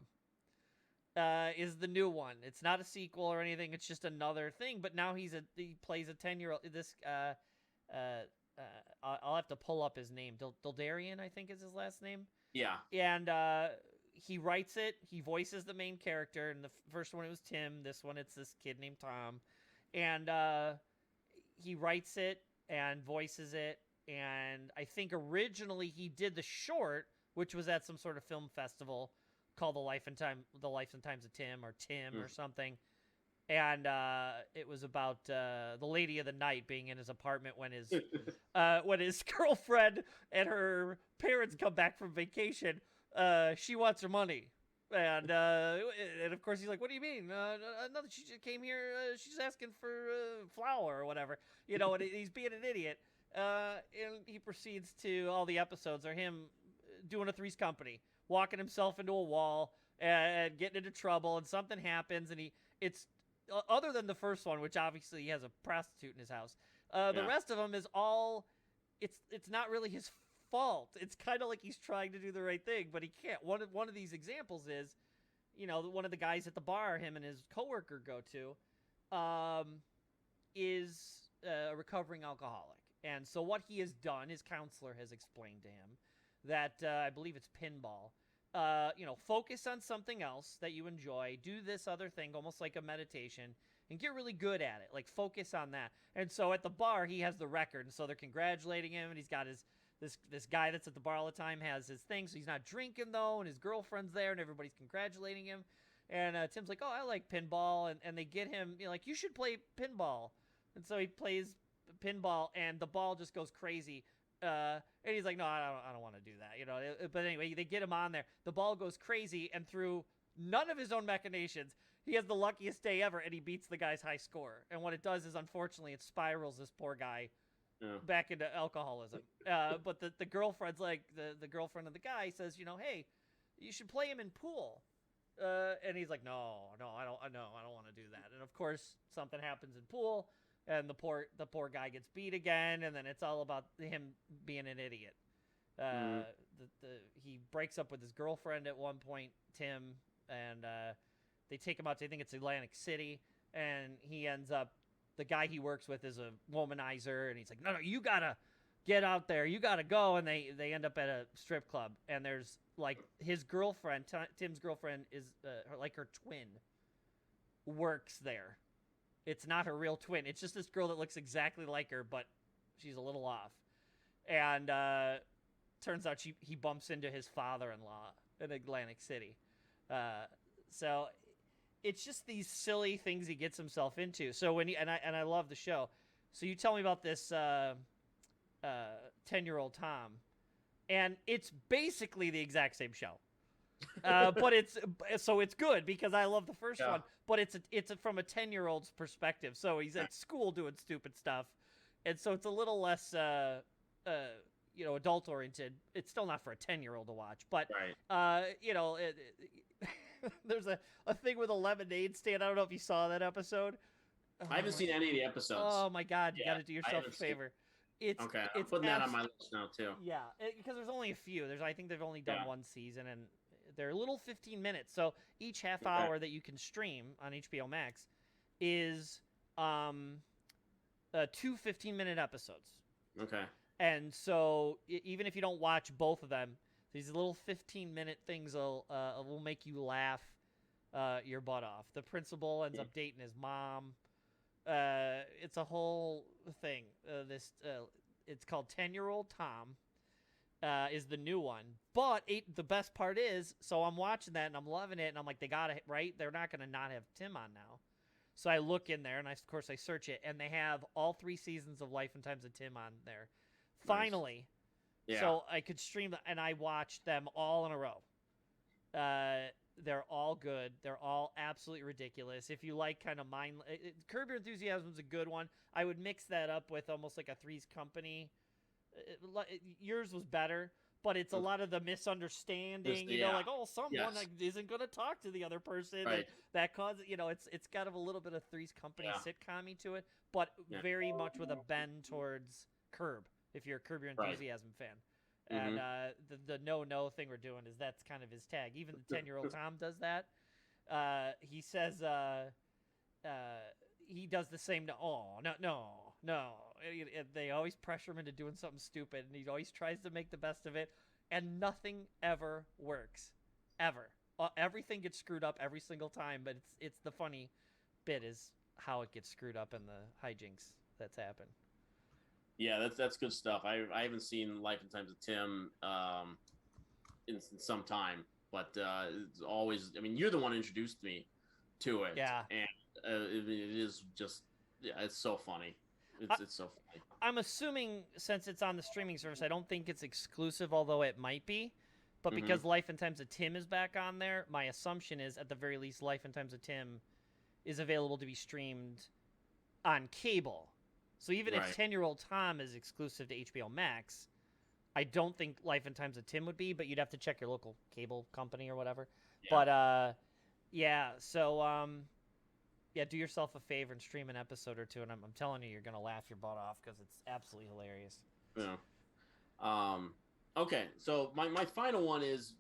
Is the new one. It's not a sequel or anything. It's just another thing. But now he plays a 10-year-old. I'll have to pull up his name. Dildarian, I think is his last name. Yeah. And he writes it. He voices the main character. And the first one it was Tim. This one it's this kid named Tom. And he writes it and voices it. And I think originally he did the short, which was at some sort of film festival called The Life and Times of Tim or Tim or something. And it was about the lady of the night being in his apartment when his girlfriend and her parents come back from vacation. She wants her money. And of course he's like, what do you mean? Nothing. She just came here. She's asking for flour or whatever. You know, and he's being an idiot. And he proceeds to, all the episodes are him doing a Three's Company, walking himself into a wall and getting into trouble, and something happens, and it's other than the first one, which obviously he has a prostitute in his house. The rest of them is all, it's not really his fault. It's kind of like he's trying to do the right thing, but he can't. One of these examples is, you know, one of the guys at the bar him and his coworker go to, is a recovering alcoholic. And so what he has done, his counselor has explained to him that I believe it's pinball. You know, focus on something else that you enjoy. Do this other thing, almost like a meditation, and get really good at it. Like, focus on that. And so at the bar, he has the record, and so they're congratulating him, and he's got this guy that's at the bar all the time has his thing, so he's not drinking, though, and his girlfriend's there, and everybody's congratulating him. And Tim's like, oh, I like pinball, and they get him, you know, like, you should play pinball. And so he plays pinball, and the ball just goes crazy. And he's like, no, I don't want to do that, you know. But anyway, they get him on there. The ball goes crazy, and through none of his own machinations, he has the luckiest day ever, and he beats the guy's high score. And what it does is, unfortunately, it spirals this poor guy back into alcoholism. But the girlfriend's like, the girlfriend of the guy says, you know, hey, you should play him in pool. And he's like, no, I don't want to do that. And of course, something happens in pool. And the poor guy gets beat again, and then it's all about him being an idiot. He breaks up with his girlfriend at one point, Tim, and they take him out to, I think it's Atlantic City, and he ends up, the guy he works with is a womanizer, and he's like, no, you gotta get out there, you gotta go, and they end up at a strip club, and there's, like, his girlfriend, Tim's girlfriend is, like, her twin works there. It's not her real twin. It's just this girl that looks exactly like her, but she's a little off. And turns out he bumps into his father-in-law in Atlantic City. So it's just these silly things he gets himself into. So when I love the show. So you tell me about this 10-year-old Tom, and it's basically the exact same show. But it's good because I love the first one, but it's from a 10-year-old's perspective. So he's at school doing stupid stuff, and so it's a little less you know, adult oriented. It's still not for a 10-year-old to watch, but you know, there's a thing with a lemonade stand. I don't know if you saw that episode. I haven't seen any of the episodes. Oh my god, you got to do yourself a favor. I'm putting that on my list now too. Yeah, because there's only a few. I think they've only done one season, and they're little 15 minutes. So each half hour that you can stream on HBO Max is 2 15-minute episodes. Okay. And so even if you don't watch both of them, these little 15-minute things will make you laugh your butt off. The principal ends up dating his mom. It's a whole thing. It's called 10-Year-Old Tom. Is the new one, but the best part is, so I'm watching that and I'm loving it, and I'm like, they got it right. They're not gonna not have Tim on now. So I look in there and of course I search it, and they have all 3 seasons of Life and Times of Tim on there. Nice. Finally, so I could stream them, and I watched them all in a row. They're all good. They're all absolutely ridiculous. If you like kind of Curb Your Enthusiasm is a good one. I would mix that up with almost like a Three's Company. Yours was better, but it's a lot of the misunderstanding, like, oh, someone isn't going to talk to the other person. Right. And that causes, it's got a little bit of Three's Company sitcom-y to it, but very much with a bend towards Curb, if you're a Curb Your Enthusiasm fan. And the no thing we're doing is that's kind of his tag. Even the 10-year-old Tom does that. He says he does the same. No. They always pressure him into doing something stupid, and he always tries to make the best of it, and nothing ever works, ever. Everything gets screwed up every single time, but it's the funny bit is how it gets screwed up and the hijinks that's happened. Yeah, that's good stuff. I haven't seen Life and Times of Tim in some time, but it's always. I mean, you're the one who introduced me to it. Yeah, and it is just it's so funny. It's so funny. I'm assuming since it's on the streaming service, I don't think it's exclusive, although it might be. But because Life and Times of Tim is back on there, my assumption is at the very least Life and Times of Tim is available to be streamed on cable. So even if 10-year-old Tom is exclusive to HBO Max, I don't think Life and Times of Tim would be, but you'd have to check your local cable company or whatever. Yeah. But, so, do yourself a favor and stream an episode or two, and I'm telling you, you're going to laugh your butt off because it's absolutely hilarious. Yeah. Okay, so my final one is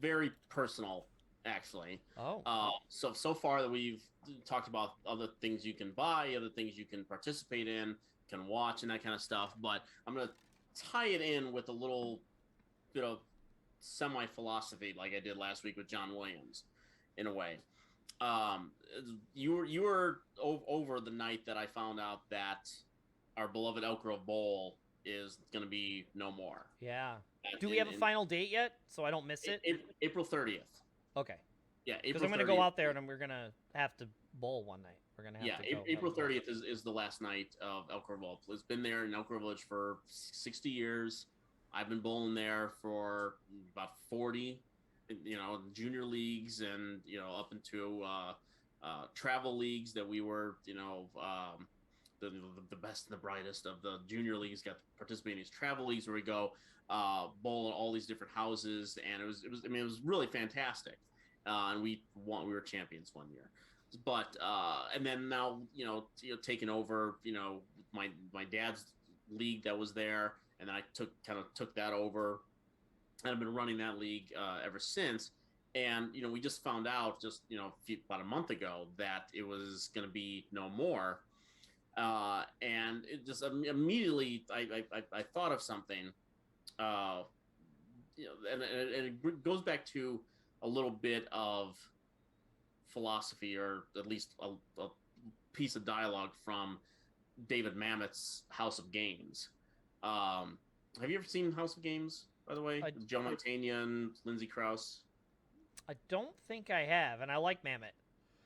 very personal, actually. Oh. So far that we've talked about other things you can buy, other things you can participate in, can watch, and that kind of stuff. But I'm gonna tie it in with a little bit of semi-philosophy, like I did last week with John Williams, in a way. You were over the night that I found out that our beloved Elk Grove Bowl is going to be no more. Yeah. Do we have a final date yet, so I don't miss it? April 30th. Okay. Yeah, because I'm going to go out there and we're going to have to bowl one night. We're going to have to go. April 30th is the last night of Elk Grove Bowl. It's been there in Elk Grove Village for 60 years. I've been bowling there for about 40, junior leagues and, up into travel leagues that we were, the best and the brightest of the junior leagues got to participate in these travel leagues where we go bowl in all these different houses, and it was really fantastic. And we were champions one year, but and then now taking over my dad's league that was there, and then I took that over, and I've been running that league ever since. And we just found out about a month ago that it was going to be no more. And it just immediately I thought of something, and it goes back to a little bit of philosophy, or at least a piece of dialogue from David Mamet's House of Games. Have you ever seen House of Games, by the way? Joe Mantegna and Lindsay Krause. I don't think I have, and I like Mamet.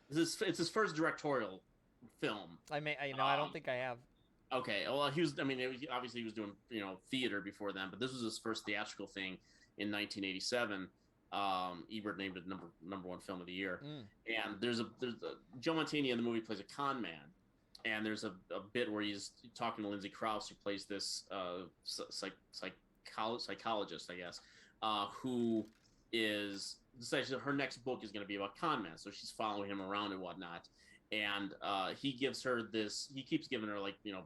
It's his first directorial film. I don't think I have. Okay, well, obviously he was doing theater before then, but this was his first theatrical thing in 1987. Ebert named it number one film of the year. And there's a Joe Mantegna in the movie plays a con man, and there's a bit where he's talking to Lindsay Krause, who plays this psychologist, I guess, who is essentially her next book is going to be about con men, so she's following him around and whatnot. And he gives her he keeps giving her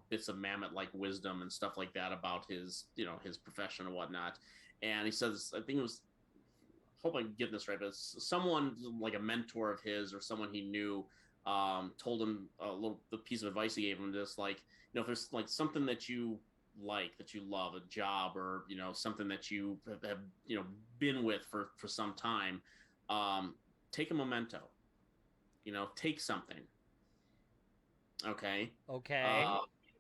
bits of Mamet-like wisdom and stuff like that about his his profession and whatnot. And he says, I think it was, hope I'm getting this right, but someone like a mentor of his or someone he knew told him the piece of advice he gave him, just if there's something that you that you love, a job, or something that you have been with for some time, take a memento. Take something. Okay.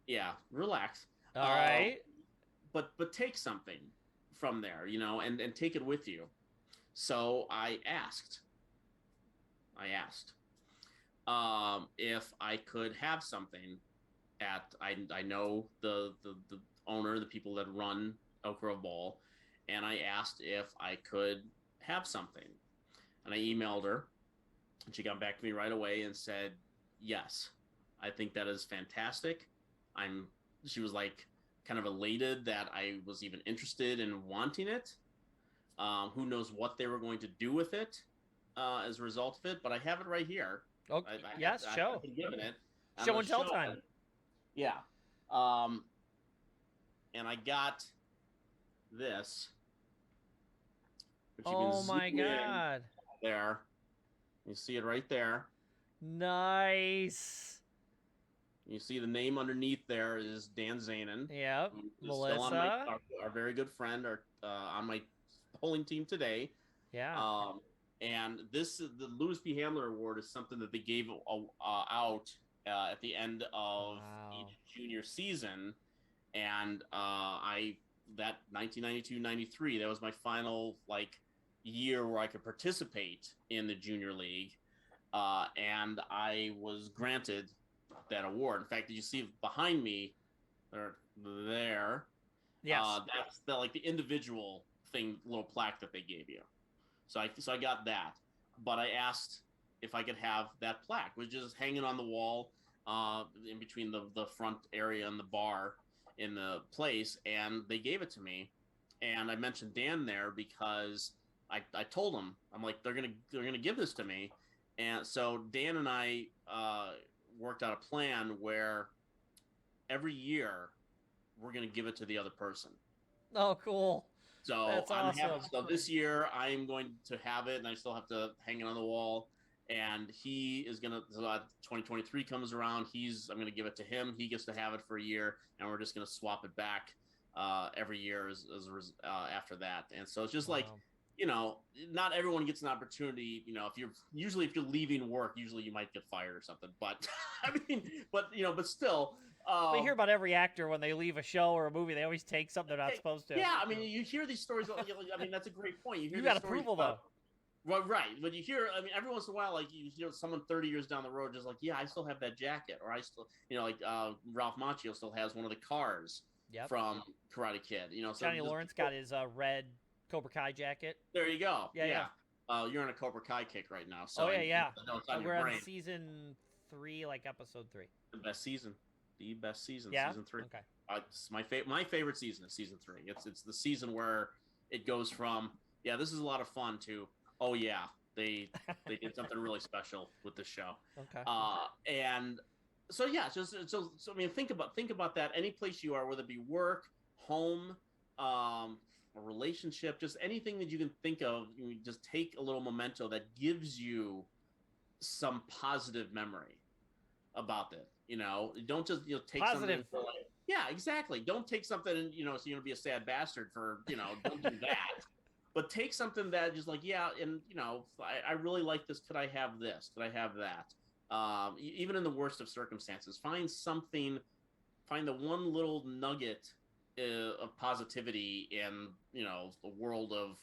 Yeah, relax. All right. But take something from there, and take it with you. So I asked if I could have something at, I know the owner, the people that run Elk Grove Bowl, and I asked if I could have something, and I emailed her, and she got back to me right away and said, yes, I think that is fantastic. She was like, kind of elated that I was even interested in wanting it. Who knows what they were going to do with it as a result of it? But I have it right here. Okay. Yes, show. I've been given it. Show and tell time. Yeah. And I got this. Which you Oh can my zoom in god. there. You see it right there. Nice. You see the name underneath there is Dan Zanin. Yep. Melissa. Still on our very good friend on my polling team today. Yeah. And the Louis P. Handler Award is something that they gave out at the end of each junior season. And that 1992-93, that was my final year where I could participate in the junior league. And I was granted that award. In fact, did you see behind me there? Yes. That's the individual thing, little plaque that they gave you. So I got that, but I asked if I could have that plaque, which is hanging on the wall in between the front area and the bar in the place, and they gave it to me. And I mentioned Dan there because I told him, I'm like, they're gonna give this to me. And so Dan and I worked out a plan where every year we're going to give it to the other person. Oh, cool. So that's awesome. So this year I'm going to have it, and I still have to hang it on the wall. And he is going to, 2023 comes around, I'm going to give it to him. He gets to have it for a year, and we're just going to swap it back every year after that. And so it's just not everyone gets an opportunity. If you're leaving work, usually you might get fired or something. But but still. We hear about every actor when they leave a show or a movie, they always take something they're not supposed to. Yeah, you hear these stories. That's a great point. You got approval though. Well, right. But you hear, every once in a while, you hear someone 30 years down the road just yeah, I still have that jacket, or I still, Ralph Macchio still has one of the cars from Karate Kid. Johnny Lawrence got his red Cobra Kai jacket. There you go. Yeah. You're on a Cobra Kai kick right now. So we're on season 3, episode 3. The best season. The best season. Yeah? Season 3. Okay. It's my favorite season is season 3. It's the season where it goes from this is a lot of fun to they did something really special with the show. Okay. And so think about that. Any place you are, whether it be work, home, a relationship, just anything that you can think of, you just take a little memento that gives you some positive memory about it. Don't just take positive. Something exactly. Don't take something and so you're gonna be a sad bastard for don't do that. But take something that just I really like this. Could I have this? Could I have that? Even in the worst of circumstances, find the one little nugget of positivity in the world of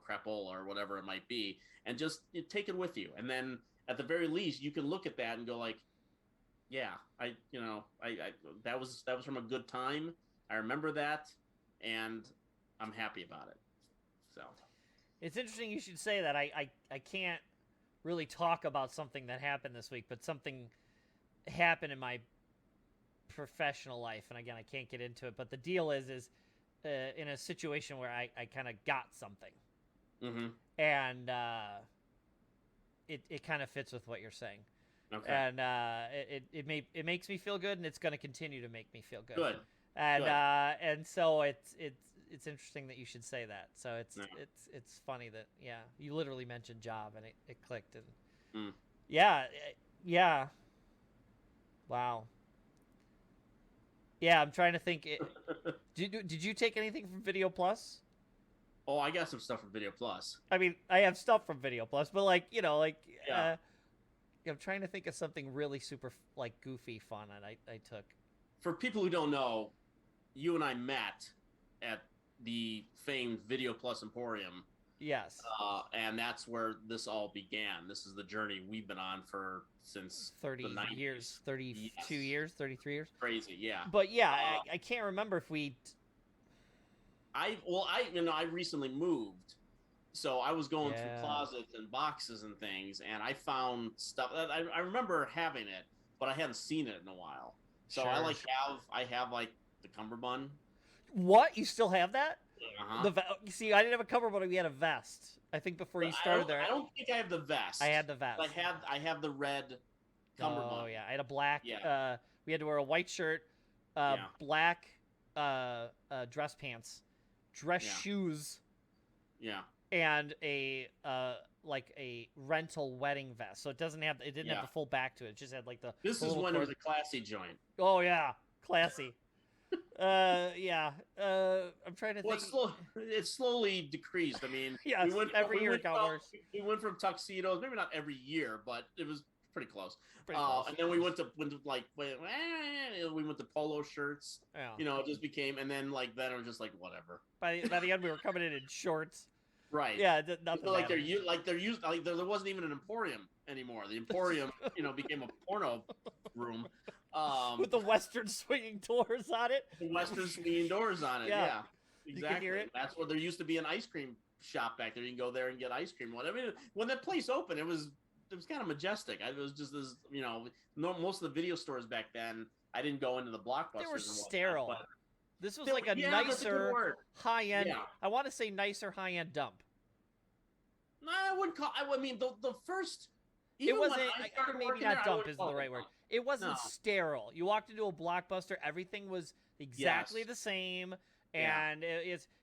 crapola or whatever it might be, and just take it with you. And then at the very least, you can look at that and go I that was from a good time. I remember that, and I'm happy about it. So it's interesting you should say that. I can't really talk about something that happened this week, but something happened in my professional life, and again, I can't get into it, but the deal is in a situation where I kind of got something. Mm-hmm. And it kind of fits with what you're saying. Okay. And it makes me feel good, and it's going to continue to make me feel good. Good. And Good. And so it's interesting that you should say that. So it's funny that you literally mentioned job, and it clicked, and yeah. Wow. Yeah, I'm trying to think. Did you take anything from Video Plus? Oh, I got some stuff from Video Plus. I mean, I have stuff from Video Plus, but I'm trying to think of something really super goofy fun that I took. For people who don't know, you and I met at the famed Video Plus Emporium. Yes. And that's where this all began. This is the journey we've been on since 30 the 90s. years, 32 years, 33 years. Crazy, yeah. But I can't remember if we. I recently moved, so I was going through closets and boxes and things, and I found stuff. I remember having it, but I hadn't seen it in a while. So sure. I have the cummerbund. What? You still have that? Uh-huh. You see, I didn't have a cover, but we had a vest. I think before you started there. I don't think I have the vest. I had the vest. I have the red cummerbund. Oh yeah, I had a black. Yeah. We had to wear a white shirt, black dress pants, dress shoes. Yeah. And a like a rental wedding vest, so it didn't have the full back to it. It just had like the. This is when it was a classy joint. Oh yeah, classy. Yeah. I'm trying to think. It's slowly decreased. I mean, yes, every year it got worse. We went from tuxedos, maybe not every year, but it was pretty close. And then we went to polo shirts. Yeah. You know, it just became, and then then it was just like whatever. By the end, we were coming in shorts. Right. Yeah. Nothing. There wasn't even an Emporium anymore. The Emporium, became a porno room. With the Western swinging doors on it. The Western swinging doors on it. Yeah. Exactly. You can hear it. That's where there used to be an ice cream shop back there. You can go there and get ice cream. I mean, when that place opened, it was kind of majestic. It was just this, most of the video stores back then. I didn't go into the Blockbusters. They were sterile. This was like a nicer, high-end. Yeah. I want to say nicer high-end dump. No, I wouldn't call. I mean, the first. It wasn't. Maybe not dump isn't the right word. It wasn't sterile. You walked into a Blockbuster, everything was exactly the same, and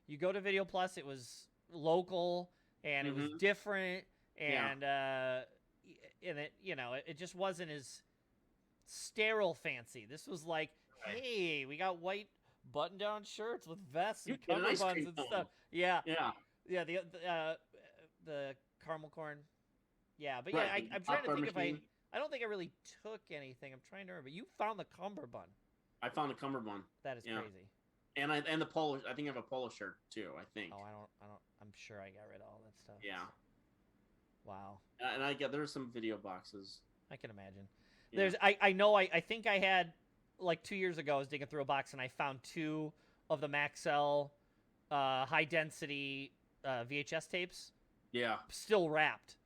you go to Video Plus, it was local and it was different, and it just wasn't as sterile fancy. This was like, hey, we got white button-down shirts with vests and cummerbunds and stuff. Yeah. The caramel corn. Yeah, but I'm trying to think if I don't think I really took anything. I'm trying to remember. You found the cummerbund. I found the cummerbund. That is crazy. And the polo. I think I have a polo shirt too. I think. Oh, I don't. I'm sure I got rid of all that stuff. Yeah. Wow. And there's some video boxes. I can imagine. Yeah. I know. I think I had like 2 years ago. I was digging through a box and I found 2 of the Maxell high density VHS tapes. Yeah. Still wrapped.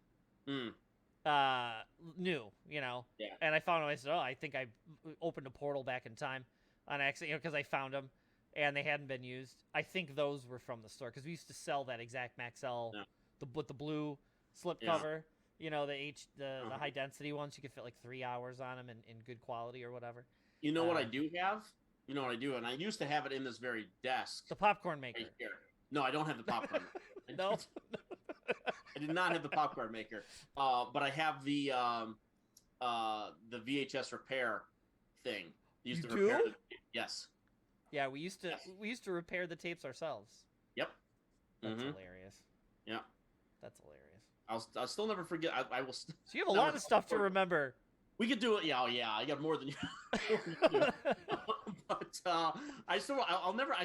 Mm. New, Yeah. And I found them. I said, I think I opened a portal back in time on accident, because I found them and they hadn't been used. I think those were from the store because we used to sell that exact Maxell, with the blue slip cover. The high density ones. You could fit like 3 hours on them in good quality or whatever. You know what I do have? You know what I do, and I used to have it in this very desk. The popcorn maker. Right here. No, I don't have the popcorn maker. No. I did not have the popcorn maker, but I have the VHS repair thing. You do? Yes. Yeah, we used to repair the tapes ourselves. Yep. That's hilarious. Yeah. That's hilarious. I'll still never forget. I will. So you have a lot of stuff to remember. We could do it. Yeah, I got more than you. But I'll never.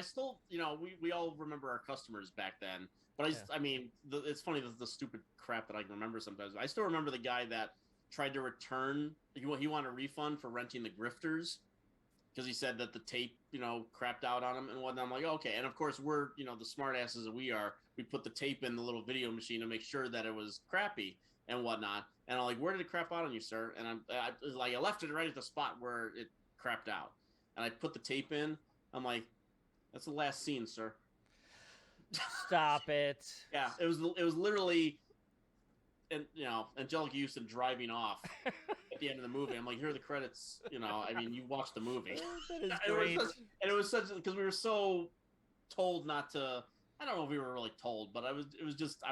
We all remember our customers back then. But it's funny the stupid crap that I can remember sometimes. I still remember the guy that tried to return. He wanted a refund for renting the Grifters because he said that the tape, crapped out on him and whatnot. I'm like, okay. And of course, we're, the smart asses that we are. We put the tape in the little video machine to make sure that it was crappy and whatnot. And I'm like, where did it crap out on you, sir? And I left it right at the spot where it crapped out. And I put the tape in. I'm like, that's the last scene, sir. Stop it. Yeah, it was literally, and Angelica Houston driving off at the end of the movie. I'm like, here are the credits. You watched the movie. That is great. It was such because we were so told not to. I don't know if we were really told, but I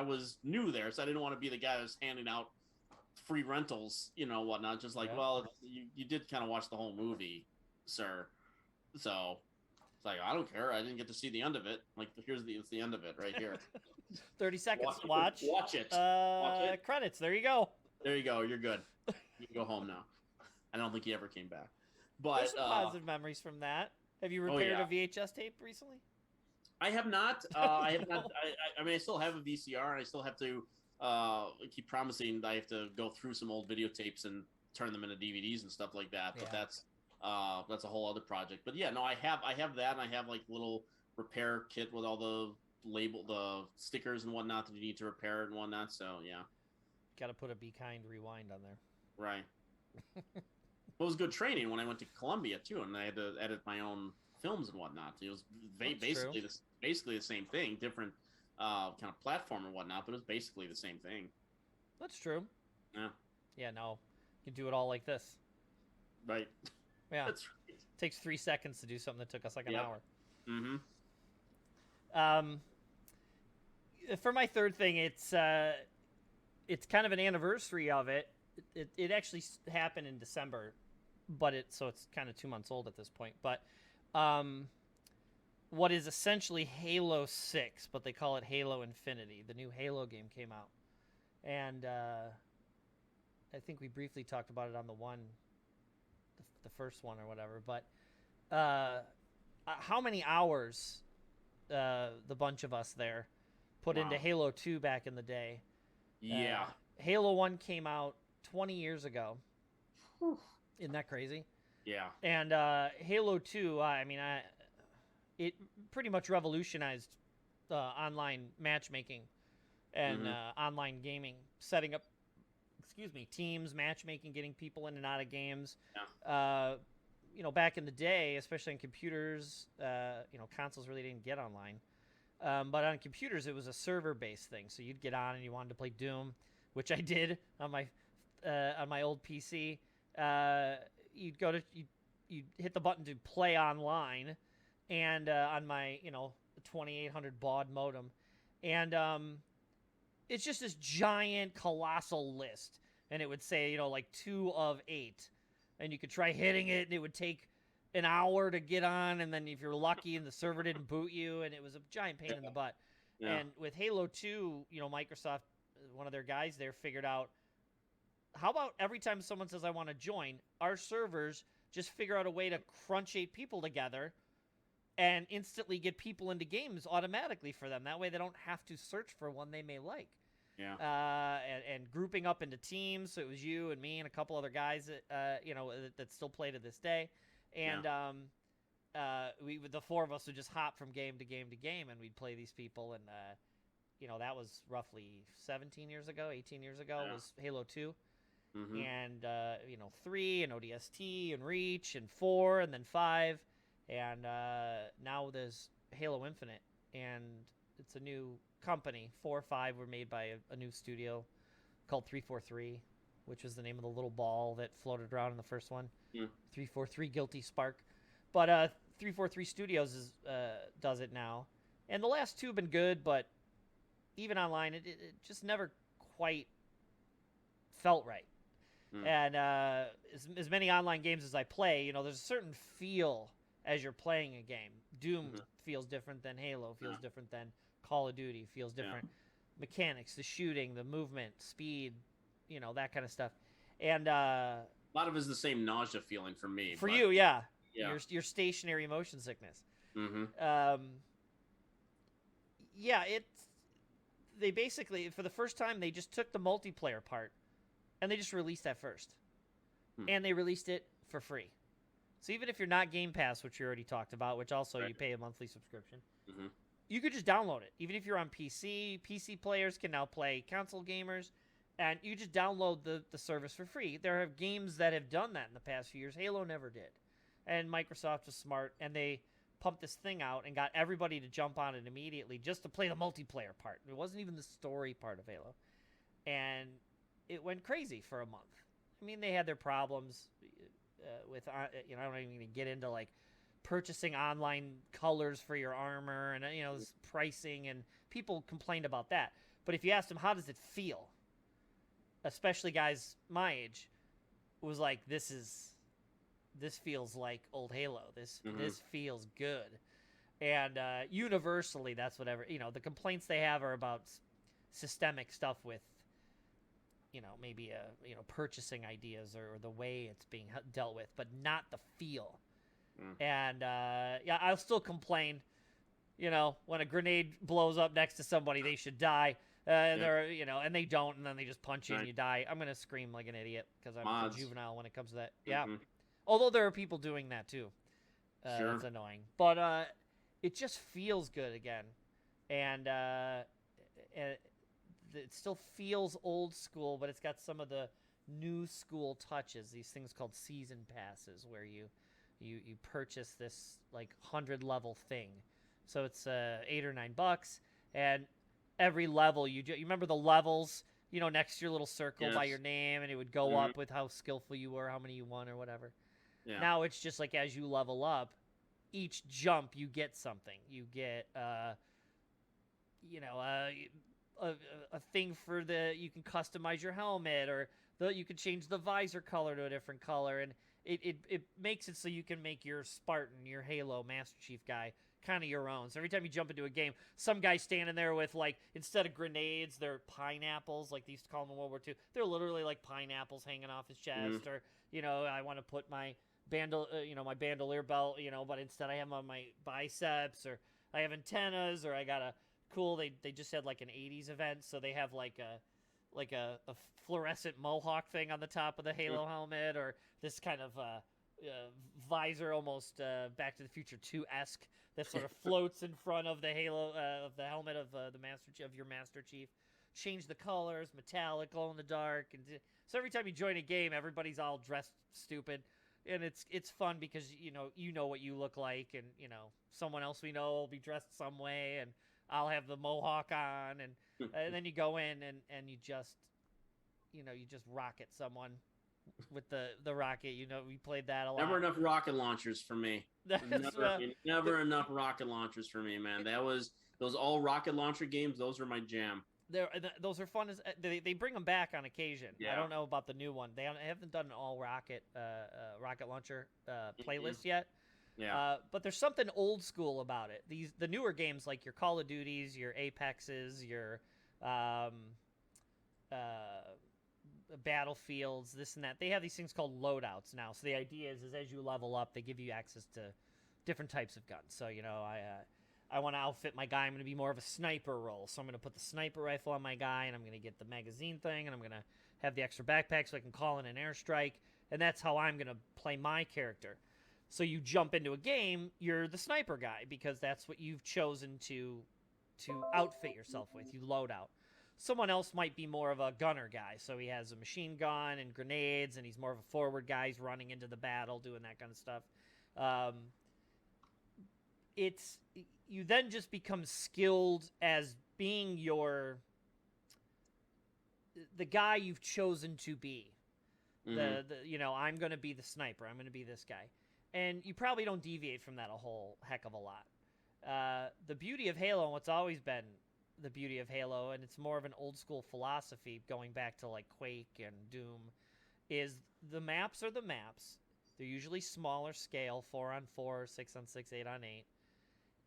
was new there, so I didn't want to be the guy that was handing out free rentals, whatnot. Just like, you did kind of watch the whole movie, sir. So. Like, I don't care. I didn't get to see the end of it. Like, it's the end of it right here. 30 seconds. Watch it. Watch it. Credits. There you go. There you go. You're good. You can go home now. I don't think he ever came back. But there's some positive memories from that. Have you repaired a VHS tape recently? I have not. I have not. I still have a VCR, and I still have to keep promising that I have to go through some old videotapes and turn them into DVDs and stuff like that. But that's a whole other project. But yeah, no, I have that, and I have like little repair kit with all the stickers and whatnot that you need to repair it and whatnot. So yeah, got to put a Be Kind rewind on there. Right. It was good training when I went to Columbia too, and I had to edit my own films and whatnot. It was That's basically true. basically the same thing, different kind of platform and whatnot, but it was basically the same thing. That's true. Yeah. Yeah, no. You can do it all like this. Right. Yeah. That's right. Takes 3 seconds to do something that took us like an Yep. hour. Mm-hmm. For my third thing, it's kind of an anniversary of it. It actually happened in December, but it's kind of 2 months old at this point. But what is essentially Halo 6, but they call it Halo Infinity. The new Halo game came out, and I think we briefly talked about it on the first one or whatever. But how many hours the bunch of us there put into Halo 2 back in the day? Yeah. Halo 1 came out 20 years ago. Whew. Isn't that crazy? Yeah. And Halo 2, it pretty much revolutionized online matchmaking and online gaming, setting up, teams, matchmaking, getting people in and out of games. Yeah. Back in the day, especially on computers, consoles really didn't get online. But on computers, it was a server-based thing. So you'd get on and you wanted to play Doom, which I did on my old PC. You'd hit the button to play online, and on my 2800 baud modem, and it's just this giant colossal list, and it would say 2 of 8, and you could try hitting it, and it would take an hour to get on, and then if you're lucky and the server didn't boot you, and it was a giant pain in the butt. Yeah. And with Halo 2, Microsoft, one of their guys there, figured out, how about every time someone says I want to join, our servers just figure out a way to crunch 8 people together and instantly get people into games automatically for them. That way they don't have to search for one they may like. Yeah. And grouping up into teams, so it was you and me and a couple other guys that that still play to this day. And the 4 of us would just hop from game to game to game, and we'd play these people. And that was roughly 17 years ago, 18 years ago was Halo 2. Mm-hmm. And 3 and ODST and Reach and 4 and then 5, and now there's Halo Infinite, and it's a new company. 4 and 5 were made by a new studio called 343, which was the name of the little ball that floated around in the first one. 343 Guilty Spark. But 343 Studios does it now, and the last 2 have been good, but even online it just never quite felt right. And as many online games as I play, there's a certain feel as you're playing a game. Doom feels different than Halo, feels different than Call of Duty, feels different. Mechanics, the shooting, the movement, speed, that kind of stuff. And a lot of it is the same nausea feeling for me. For you, yeah. Yeah. Your stationary motion sickness. Mm-hmm. They basically, for the first time, they just took the multiplayer part and they just released that first. And they released it for free. So even if you're not Game Pass, which you already talked about, which also you pay a monthly subscription, you could just download it. Even if you're on PC, PC players can now play console gamers, and you just download the service for free. There are games that have done that in the past few years. Halo never did. And Microsoft was smart, and they pumped this thing out and got everybody to jump on it immediately just to play the multiplayer part. It wasn't even the story part of Halo. And it went crazy for a month. I mean, they had their problems with, I don't even get into, purchasing online colors for your armor and, this pricing, and people complained about that. But if you asked them, how does it feel? Especially guys my age, it was like, this feels like old Halo. This feels good. And universally, that's whatever, the complaints they have are about systemic stuff with, maybe purchasing ideas or the way it's being dealt with, but not the feel. And I'll still complain, when a grenade blows up next to somebody, they should die. They're, and they don't, and then they just punch you and you die. I'm gonna scream like an idiot because I'm a juvenile when it comes to that. Yeah. Although there are people doing that too. It's annoying, but it just feels good again, and it still feels old school, but it's got some of the new school touches. These things called season passes, where you you purchase this like 100 level thing, so it's $8 or $9, and every level you remember the levels, next to your little circle by your name, and it would go up with how skillful you were, how many you won or whatever. Yeah. Now it's just like as you level up, each jump you get something. You get a thing for you can customize your helmet, or you can change the visor color to a different color, and it makes it so you can make your Spartan, your Halo Master Chief guy, kind of your own. So every time you jump into a game, some guy's standing there with, like, instead of grenades, they're pineapples, like they used to call them in World War II. They're literally like pineapples hanging off his chest, or I want to put my my bandolier belt, but instead I have them on my biceps, or I have antennas, or I got a cool. They just had like an '80s event, so they have like a fluorescent mohawk thing on the top of the Halo helmet, or this kind of visor, almost Back to the Future 2-esque, that sort of floats in front of the Halo of the helmet of your Master Chief. Change the colors, metallic, glow in the dark, and so every time you join a game, everybody's all dressed stupid, and it's fun because you know what you look like, and someone else we know will be dressed some way, and I'll have the mohawk on, and then you go in and you just rocket someone with the rocket. We played that a lot. Never enough rocket launchers for me. Never enough rocket launchers for me, man. That was those all rocket launcher games. Those are my jam. Those are fun. They bring them back on occasion. Yeah. I don't know about the new one. They haven't done an all rocket launcher playlist yet. Yeah. But there's something old school about it. The newer games, like your Call of Duties, your Apexes, your Battlefields, this and that, they have these things called loadouts now. So the idea is as you level up, they give you access to different types of guns. So I want to outfit my guy. I'm going to be more of a sniper role, so I'm going to put the sniper rifle on my guy, and I'm going to get the magazine thing, and I'm going to have the extra backpack so I can call in an airstrike, and that's how I'm going to play my character. So you jump into a game, you're the sniper guy, because that's what you've chosen to outfit yourself with. You load out. Someone else might be more of a gunner guy, so he has a machine gun and grenades, and he's more of a forward guy. He's running into the battle, doing that kind of stuff. You then just become skilled as being the guy you've chosen to be. I'm going to be the sniper. I'm going to be this guy. And you probably don't deviate from that a whole heck of a lot. The beauty of Halo, and what's always been the beauty of Halo, and it's more of an old school philosophy going back to like Quake and Doom, is the maps are the maps. They're usually smaller scale, 4-on-4, 6-on-6, 8-on-8.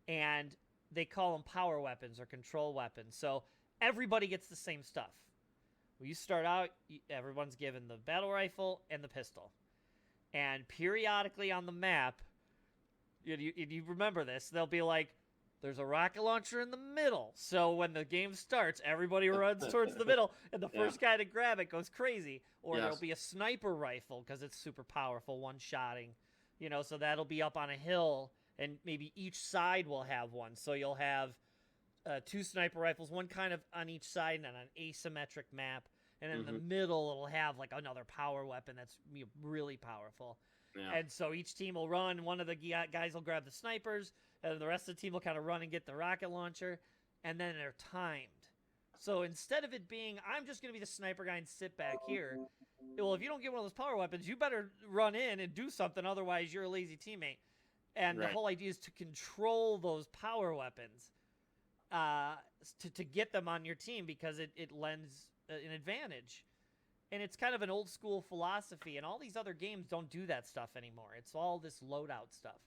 And they call them power weapons or control weapons. So everybody gets the same stuff. When you start out, everyone's given the battle rifle and the pistol. And periodically on the map, you remember this, they'll be like, there's a rocket launcher in the middle. So when the game starts, everybody runs towards the middle, and the first guy to grab it goes crazy. Or there'll be a sniper rifle because it's super powerful, one-shotting. So that'll be up on a hill, and maybe each side will have one. So you'll have 2 sniper rifles, one kind of on each side, and on an asymmetric map. And in the middle, it'll have like another power weapon that's really powerful. Yeah. And so each team will run. One of the guys will grab the snipers, and the rest of the team will kind of run and get the rocket launcher, and then they're timed. So instead of it being, I'm just going to be the sniper guy and sit back here, well, if you don't get one of those power weapons, you better run in and do something, otherwise you're a lazy teammate. And the whole idea is to control those power weapons to get them on your team, because it lends an advantage. And it's kind of an old school philosophy, and all these other games don't do that stuff anymore. It's all this loadout stuff.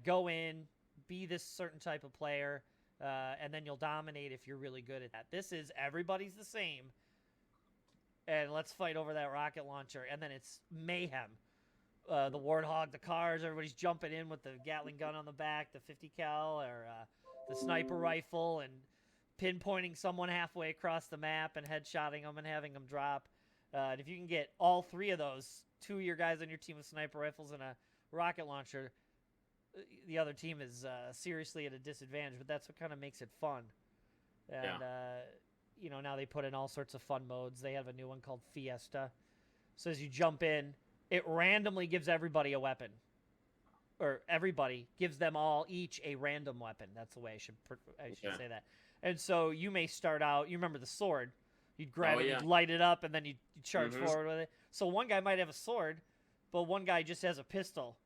Go in, be this certain type of player, and then you'll dominate if you're really good at that. This is everybody's the same, and let's fight over that rocket launcher, and then it's mayhem. The Warthog, the cars, everybody's jumping in with the Gatling gun on the back, the 50 cal, or the sniper rifle, and pinpointing someone halfway across the map and headshotting them and having them drop. And if you can get all 3 of those, 2 of your guys on your team with sniper rifles and a rocket launcher, the other team is seriously at a disadvantage, but that's what kind of makes it fun. And, now they put in all sorts of fun modes. They have a new one called Fiesta. So as you jump in, it randomly gives everybody a weapon. or everybody gives them all each a random weapon. That's the way I should say that. And so you may start out. You remember the sword? You'd grab it, you'd light it up, and then you'd charge forward with it. So one guy might have a sword, but one guy just has a pistol.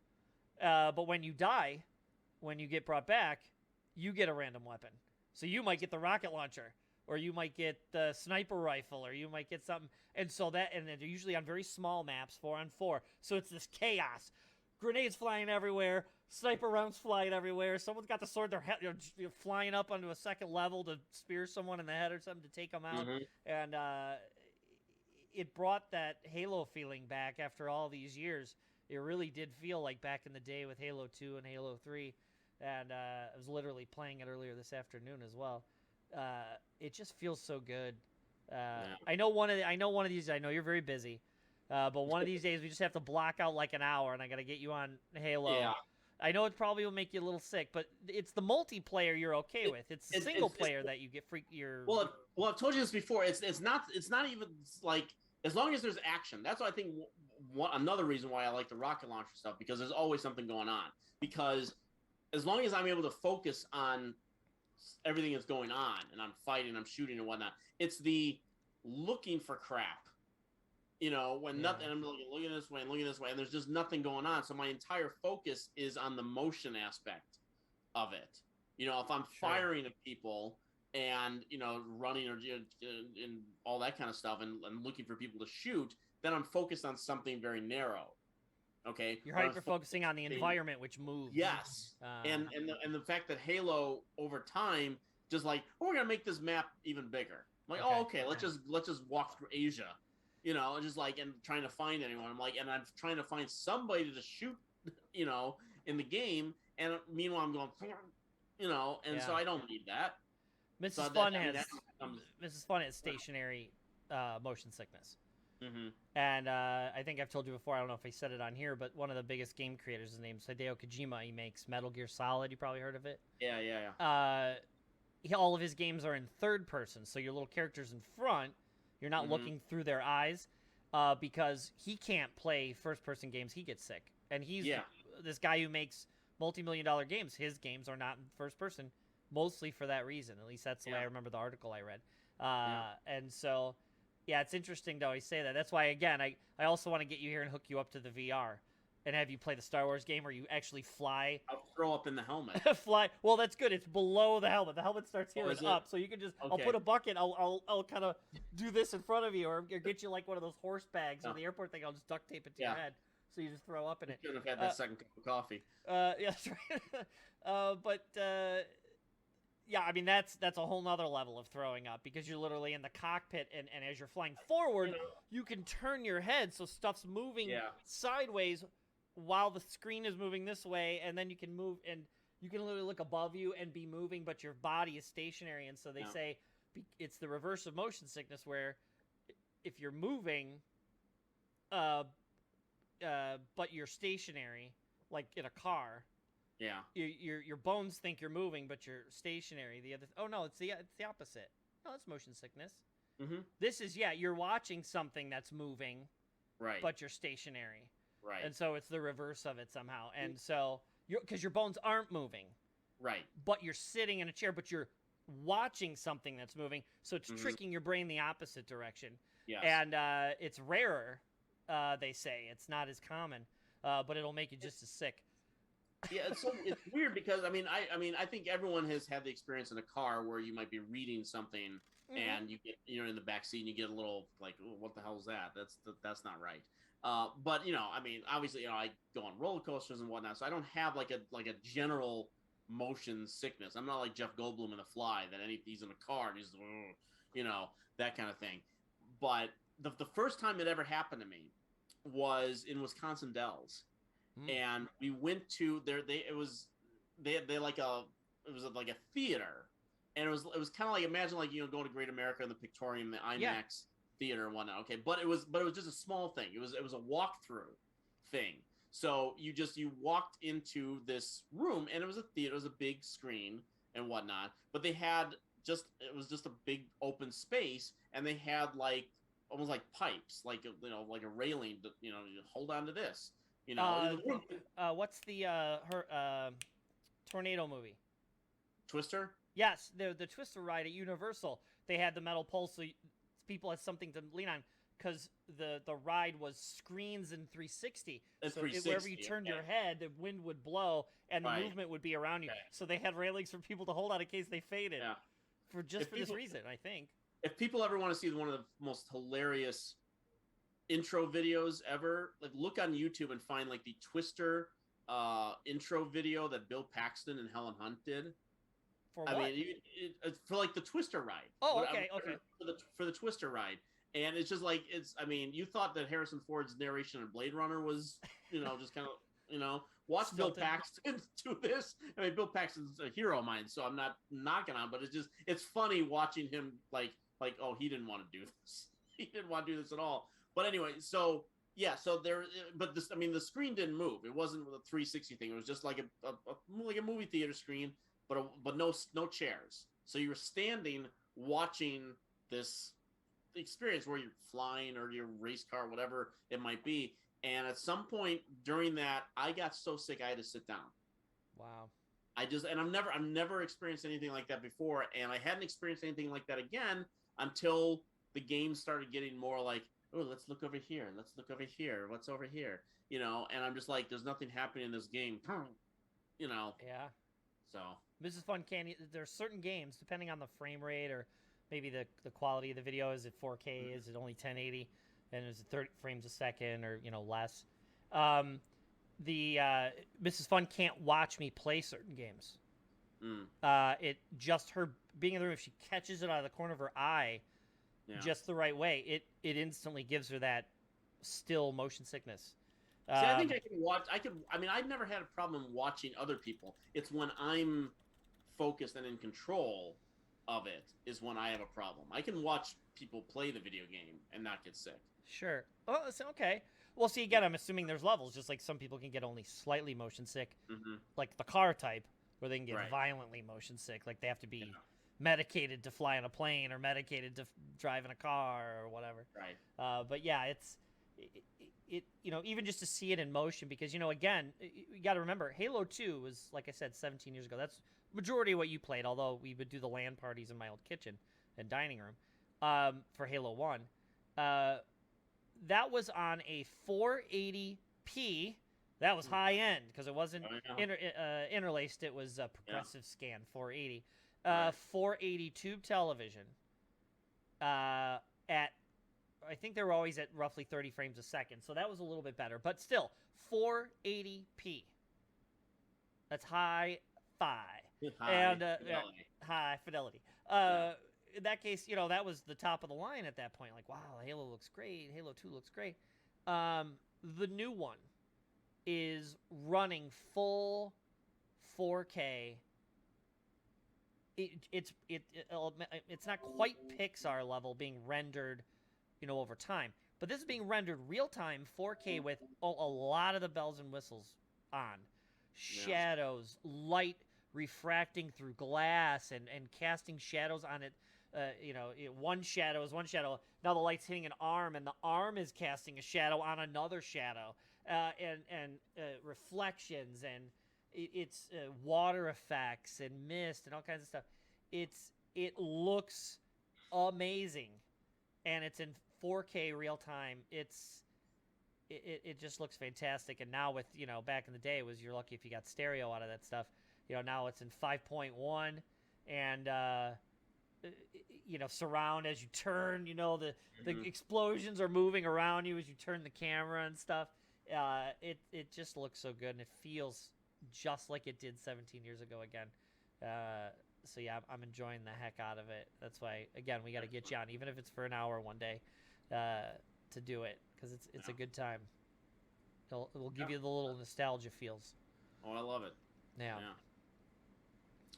But when you die, when you get brought back, you get a random weapon. So you might get the rocket launcher, or you might get the sniper rifle, or you might get something. And so they're usually on very small maps, 4-on-4. So it's this chaos. Grenades flying everywhere, sniper rounds flying everywhere. Someone's got the sword, they're flying up onto a second level to spear someone in the head or something to take them out. And it brought that Halo feeling back after all these years. It really did feel like back in the day with Halo 2 and Halo 3. And I was literally playing it earlier this afternoon as well. It just feels so good. I know one of these. I know you're very busy, but one of these days we just have to block out like an hour, and I got to get you on Halo. Yeah. I know it probably will make you a little sick, but it's the multiplayer you're okay with. It's the single player that you get freaked. Well, I've told you this before. It's not even like, as long as there's action. That's what I think. Another reason why I like the rocket launcher stuff, because there's always something going on. Because as long as I'm able to focus on everything that's going on, and I'm fighting, I'm shooting and whatnot, it's the looking for crap. When nothing, I'm looking this way and looking this way, and there's just nothing going on. So my entire focus is on the motion aspect of it. If I'm firing at people and running or and all that kind of stuff, and looking for people to shoot, then I'm focused on something very narrow. Okay, you're hyper-focusing on the environment, which moves. Yes, and the fact that Halo over time just like, we're gonna make this map even bigger. I'm like, let's just walk through Asia, just like, and trying to find anyone. I'm like, and I'm trying to find somebody to shoot, in the game, and meanwhile I'm going, so I don't need that. Mrs. Fun has stationary motion sickness. And I think I've told you before, I don't know if I said it on here, but one of the biggest game creators, his name's Hideo Kojima. He makes Metal Gear Solid. You probably heard of it. Yeah. All of his games are in third person, so your little character's in front. You're not looking through their eyes, because he can't play first person games. He gets sick. And he's this guy who makes multi-million-dollar games. His games are not in first person, mostly for that reason. At least that's the way I remember the article I read. And so... yeah, it's interesting to always say that. That's why, again, I also want to get you here and hook you up to the VR and have you play the Star Wars game where you actually fly. I'll throw up in the helmet. Fly. Well, that's good. It's below the helmet. The helmet starts here and up, so you can just. Okay. I'll put a bucket. I'll kind of do this in front of you, or get you like one of those horse bags or the airport thing. I'll just duct tape it to your head, so you just throw up in it. You should have had that second cup of coffee. Yeah, that's right. Yeah, I mean, that's a whole nother level of throwing up, because you're literally in the cockpit, and as you're flying forward, you can turn your head so stuff's moving sideways while the screen is moving this way, and then you can move, and you can literally look above you and be moving, but your body is stationary. And so they say it's the reverse of motion sickness, where if you're moving, but you're stationary, like in a car. Yeah. Your bones think you're moving, but you're stationary. It's the opposite. No, that's motion sickness. This is you're watching something that's moving, right? But you're stationary, right? And so it's the reverse of it somehow. And so because your bones aren't moving, right? But you're sitting in a chair, but you're watching something that's moving, so it's tricking your brain the opposite direction. Yes. And it's rarer. They say it's not as common, but it'll make you just as sick. Yeah, it's weird because I think everyone has had the experience in a car where you might be reading something and you get in the back seat and you get a little like, oh, what the hell is that? That's not right. But obviously I go on roller coasters and whatnot, so I don't have like a general motion sickness. I'm not like Jeff Goldblum in The Fly that he's in a car and he's that kind of thing. But the first time it ever happened to me was in Wisconsin Dells. And we went to it was like a theater, and it was kind of like, imagine like going to Great America in the Pictorium, the IMAX theater and whatnot. Okay, but it was just a small thing. It was a walkthrough thing. So you walked into this room, and it was a theater. It was a big screen and whatnot. But it was just a big open space, and they had like almost like pipes, like like a railing. You hold on to this. You know, What's the her tornado movie? Twister. Yes, the Twister ride at Universal. They had the metal pole, so people had something to lean on. Because the ride was screens in 360, so wherever you turned your head, the wind would blow and the movement would be around you. So they had railings for people to hold on in case they faded. Yeah. For this reason, I think. If people ever want to see one of the most hilarious intro videos ever, like look on YouTube and find like the Twister intro video that Bill Paxton and Helen Hunt did. For what? I mean, for like the Twister ride. Oh, okay. For the Twister ride. And it's just like, I mean, you thought that Harrison Ford's narration of Blade Runner was, just kind of, watch Bill Paxton do this. I mean, Bill Paxton's a hero of mine, so I'm not knocking on, but it's funny watching him like, oh, he didn't want to do this. He didn't want to do this at all. But anyway, so the screen didn't move. It wasn't a 360 thing. It was just like a movie theater screen, but no chairs. So you were standing watching this experience where you're flying or your race car, whatever it might be. And at some point during that, I got so sick I had to sit down. Wow. I've never experienced anything like that before, and I hadn't experienced anything like that again until the game started getting more like, oh, let's look over here, let's look over here, what's over here, and I'm just like, there's nothing happening in this game, Yeah. So this is fun, Candy. There's certain games, depending on the frame rate or maybe the quality of the video. Is it 4K? Is it only 1080? And is it 30 frames a second or less? Mrs. Fun can't watch me play certain games. It just her being in the room, if she catches it out of the corner of her eye, just the right way, it instantly gives her that still motion sickness. See, I think I can watch. I've never had a problem watching other people. It's when I'm focused and in control of it is when I have a problem. I can watch people play the video game and not get sick. Sure. Oh, okay. Well, see, again, I'm assuming there's levels. Just like some people can get only slightly motion sick, like the car type, where they can get violently motion sick. Like they have to be medicated to fly on a plane or medicated to drive in a car or whatever. Right. But yeah, it even just to see it in motion, because again, you got to remember, Halo 2 was, like I said, 17 years ago. That's majority of what you played, although we would do the LAN parties in my old kitchen and dining room for Halo 1. That was on a 480p. That was high end because it wasn't interlaced. It was a progressive scan 480. 480 tube television at, I think they were always at roughly 30 frames a second, so that was a little bit better. But still, 480p. That's high fidelity. In that case, that was the top of the line at that point. Like, wow, Halo looks great. Halo 2 looks great. The new one is running full 4K. It's not quite Pixar level being rendered, over time. But this is being rendered real time 4K with a lot of the bells and whistles on. Shadows, light refracting through glass and casting shadows on it. One shadow is one shadow. Now the light's hitting an arm, and the arm is casting a shadow on another shadow, and reflections, and it's water effects and mist and all kinds of stuff. It looks amazing, and it's in 4K real time. It just looks fantastic. And now with back in the day, you're lucky if you got stereo out of that stuff. Now it's in 5.1, and surround as you turn. The explosions are moving around you as you turn the camera and stuff. It just looks so good, and it feels just like it did 17 years ago again. So yeah, I'm enjoying the heck out of it. That's why, again, we got to get you on, even if it's for an hour one day, to do it, because it's a good time. It will give you the little nostalgia feels. Oh, I love it. Yeah.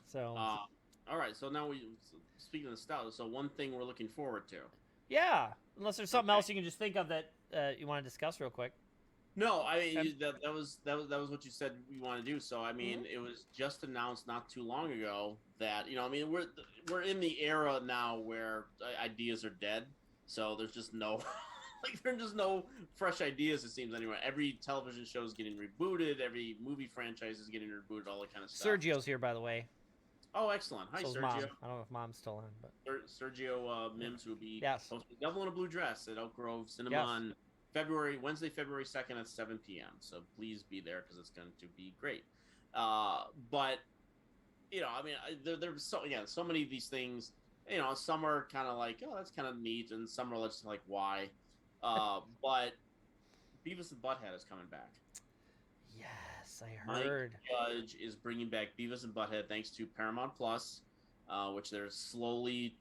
So. All right. So now speaking of nostalgia, so one thing we're looking forward to. Yeah. Unless there's something else you can just think of that you want to discuss real quick. No, that was what you said you want to do. So I mean, it was just announced not too long ago that we're in the era now where ideas are dead. So there's just no Like there's just no fresh ideas. It seems anyway. Every television show is getting rebooted. Every movie franchise is getting rebooted. All that kind of stuff. Sergio's here, by the way. Oh, excellent. Hi, So's Sergio. Mom. I don't know if Mom's still on, but Sergio Mims will be hosting Devil in a Blue Dress at Elk Grove Cinema on Wednesday, February 2nd at 7 p.m. So please be there because it's going to be great. But you know, I mean, there's so many of these things. You know, some are kind of like, oh, that's kind of neat, and some are just like, why? But Beavis and Butt-head is coming back. Yes, I heard. Mike Judge is bringing back Beavis and Butt-head thanks to Paramount Plus, which they're slowly,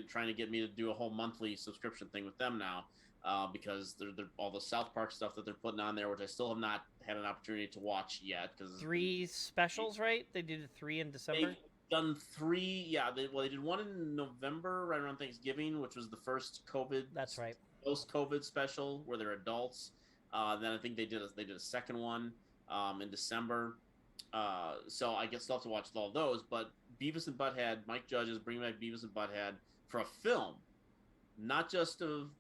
trying to get me to do a whole monthly subscription thing with them now, because they're all the South Park stuff that they're putting on there, which I still have not had an opportunity to watch yet. Because 3 specials, right? They did 3 in December. They've done 3. Yeah, they did one in November, right around Thanksgiving, which was the first COVID. That's right. Post-COVID special where they're adults. Then I think they did a second one in December. So I guess I'll have to watch all those. But Beavis and Butt-head, Mike Judge is bringing back Beavis and Butt-head for a film, not just little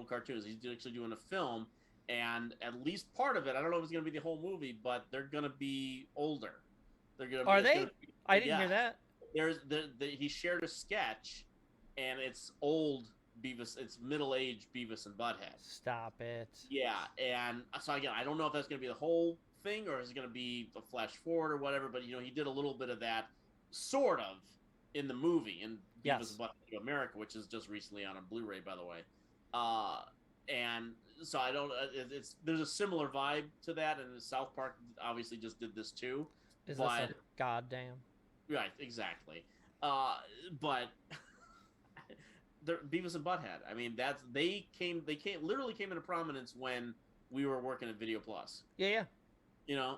cartoons. He's actually doing a film, and at least part of it, I don't know if it's going to be the whole movie, but they're going to be older. Are they? I didn't hear that. He shared a sketch, and it's old Beavis. It's middle-aged Beavis and Butt-head. Stop it. Yeah, and so again, I don't know if that's going to be the whole thing or is it going to be a flash forward or whatever. But he did a little bit of that, sort of, in the movie in Beavis and Butt-head America, which is just recently on a Blu-ray, by the way. And so I don't. There's a similar vibe to that, and South Park obviously just did this too. Is this a goddamn? Right, exactly. But they're Beavis and Butt-head. I mean, they literally came into prominence when we were working at Video Plus. Yeah.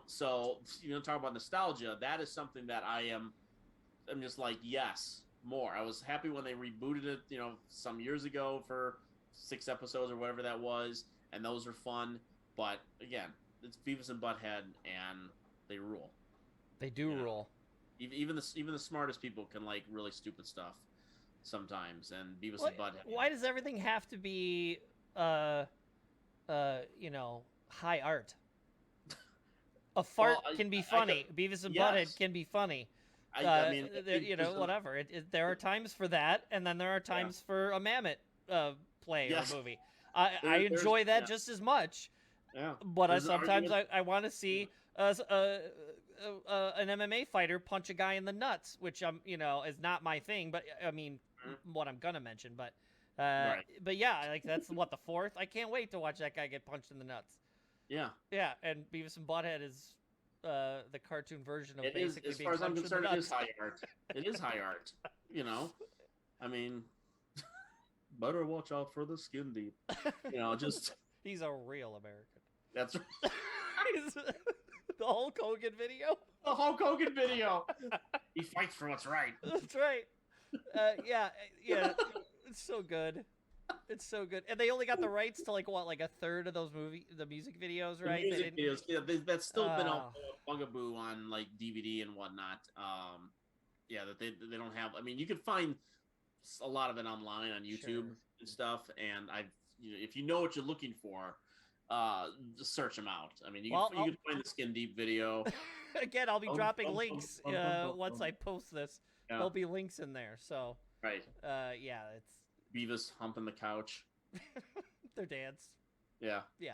So talk about nostalgia. That is something that I'm just like, yes, more. I was happy when they rebooted it, some years ago for 6 episodes or whatever that was, and those are fun. But again, it's Beavis and Butt-head, and they rule. They do rule. Even the smartest people can like really stupid stuff sometimes, and Beavis and Butt-head. Why does everything have to be, high art? A fart can be funny. Beavis and Butt-head can be funny. I mean, whatever. There are times for that, and then there are times for a Mammoth play or movie. I enjoy that just as much. Yeah. But sometimes I want to see an MMA fighter punch a guy in the nuts, which is not my thing, but I mean, what I'm gonna mention, but but yeah, like that's the 4th. I can't wait to watch that guy get punched in the nuts. Yeah, and Beavis and Butt-head is the cartoon version of basically as being far as I'm punched in the concerned, it nuts. is high art. It is high art. I mean, better watch out for the skin deep. Just he's a real American. That's right. The Hulk Hogan video. The Hulk Hogan video. He fights for what's right. That's right. Yeah. It's so good. It's so good. And they only got the rights to like a third of those the music videos, right? The music videos. Yeah, that's still been a bugaboo on like DVD and whatnot. That they don't have. I mean, you can find a lot of it online on YouTube and stuff. And if you know what you're looking for, just search them out. I mean, you can find the skin deep video. Again, I'll be dropping links once I post this. Yeah. There'll be links in there. So right. It's Beavis humping the couch. Their dance. Yeah. Yeah.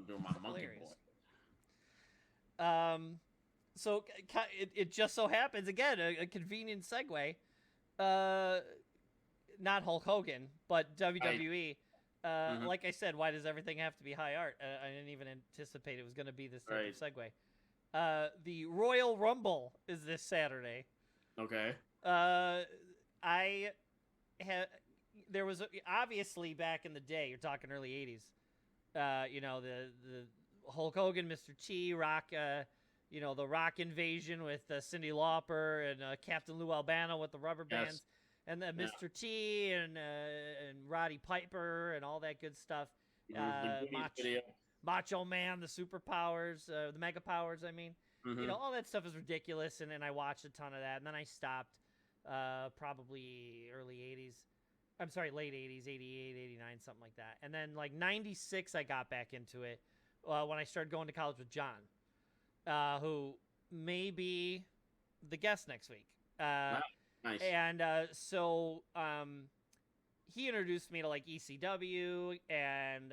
Doing my monkey boy. So it just so happens again a convenient segue. Not Hulk Hogan, but WWE. Like I said, why does everything have to be high art? I didn't even anticipate it was going to be this type of segue. The Royal Rumble is this Saturday. Okay. There was obviously back in the day. You're talking early '80s. The Hulk Hogan, Mr. T, Rock. The Rock invasion with Cyndi Lauper and Captain Lou Albano with the rubber bands. And then Mr. T and Roddy Piper and all that good stuff. Macho Man, the superpowers, the mega powers, I mean. All that stuff is ridiculous. And then I watched a ton of that. And then I stopped probably early 80s. I'm sorry, late 80s, 88, 89, something like that. And then like 96, I got back into it when I started going to college with John, who may be the guest next week. Wow. Nice. And so he introduced me to like ECW, and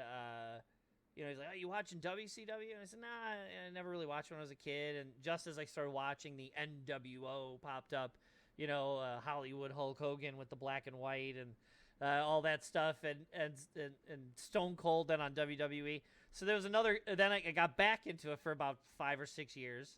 you know, he's like, "Oh, you watching WCW?" And I said, "Nah, I never really watched when I was a kid." And just as I started watching, the NWO popped up, you know, Hollywood Hulk Hogan with the black and white and all that stuff, and Stone Cold then on WWE. So there was another. Then I got back into it for about 5 or 6 years.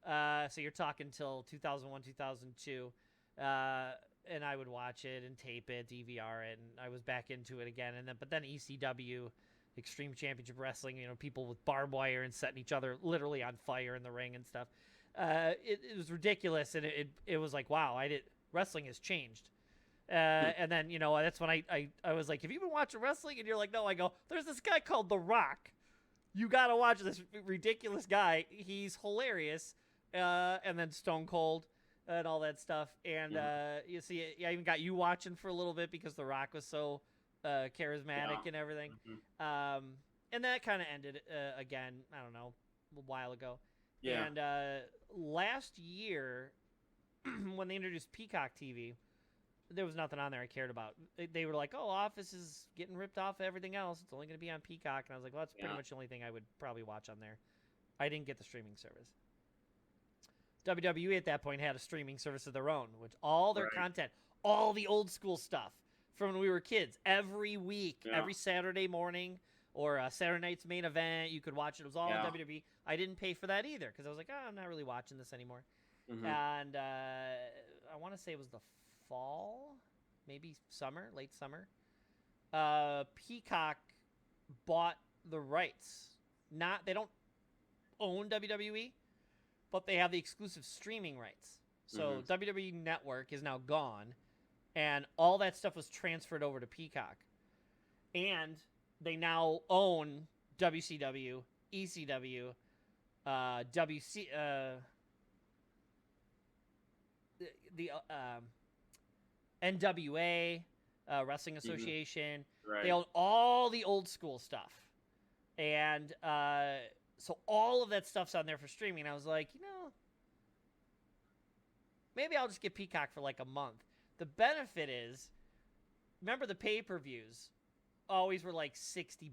So you're talking till 2001, 2002. And I would watch it and tape it, DVR it, and I was back into it again. But then ECW, Extreme Championship Wrestling, you know, people with barbed wire and setting each other literally on fire in the ring and stuff. It was ridiculous, and it was like, wow, wrestling has changed. And then, you know, that's when I was like, have you been watching wrestling? And you're like, no. I go, there's this guy called The Rock. You got to watch this ridiculous guy. He's hilarious. And then Stone Cold and all that stuff. And you see, I even got you watching for a little bit because The Rock was so charismatic and everything. And that kind of ended again, I don't know, a while ago. Yeah. And last year, when they introduced Peacock TV, there was nothing on there I cared about. They were like, oh, Office is getting ripped off of everything else. It's only going to be on Peacock. And I was like, well, that's pretty much the only thing I would probably watch on there. I didn't get the streaming service. WWE at that point had a streaming service of their own, which all their content, all the old school stuff from when we were kids, every week, every Saturday morning or Saturday night's main event, you could watch it. It was all on WWE. I didn't pay for that either because I was like, oh, I'm not really watching this anymore. And I want to say it was the fall, maybe summer, late summer. Peacock bought the rights. They don't own WWE, but they have the exclusive streaming rights. So WWE Network is now gone, and all that stuff was transferred over to Peacock. And they now own WCW, ECW, the NWA, Wrestling Association. They own all the old school stuff. And so all of that stuff's on there for streaming. I was like, you know, maybe I'll just get Peacock for like a month. The benefit is, remember the pay-per-views always were like $60.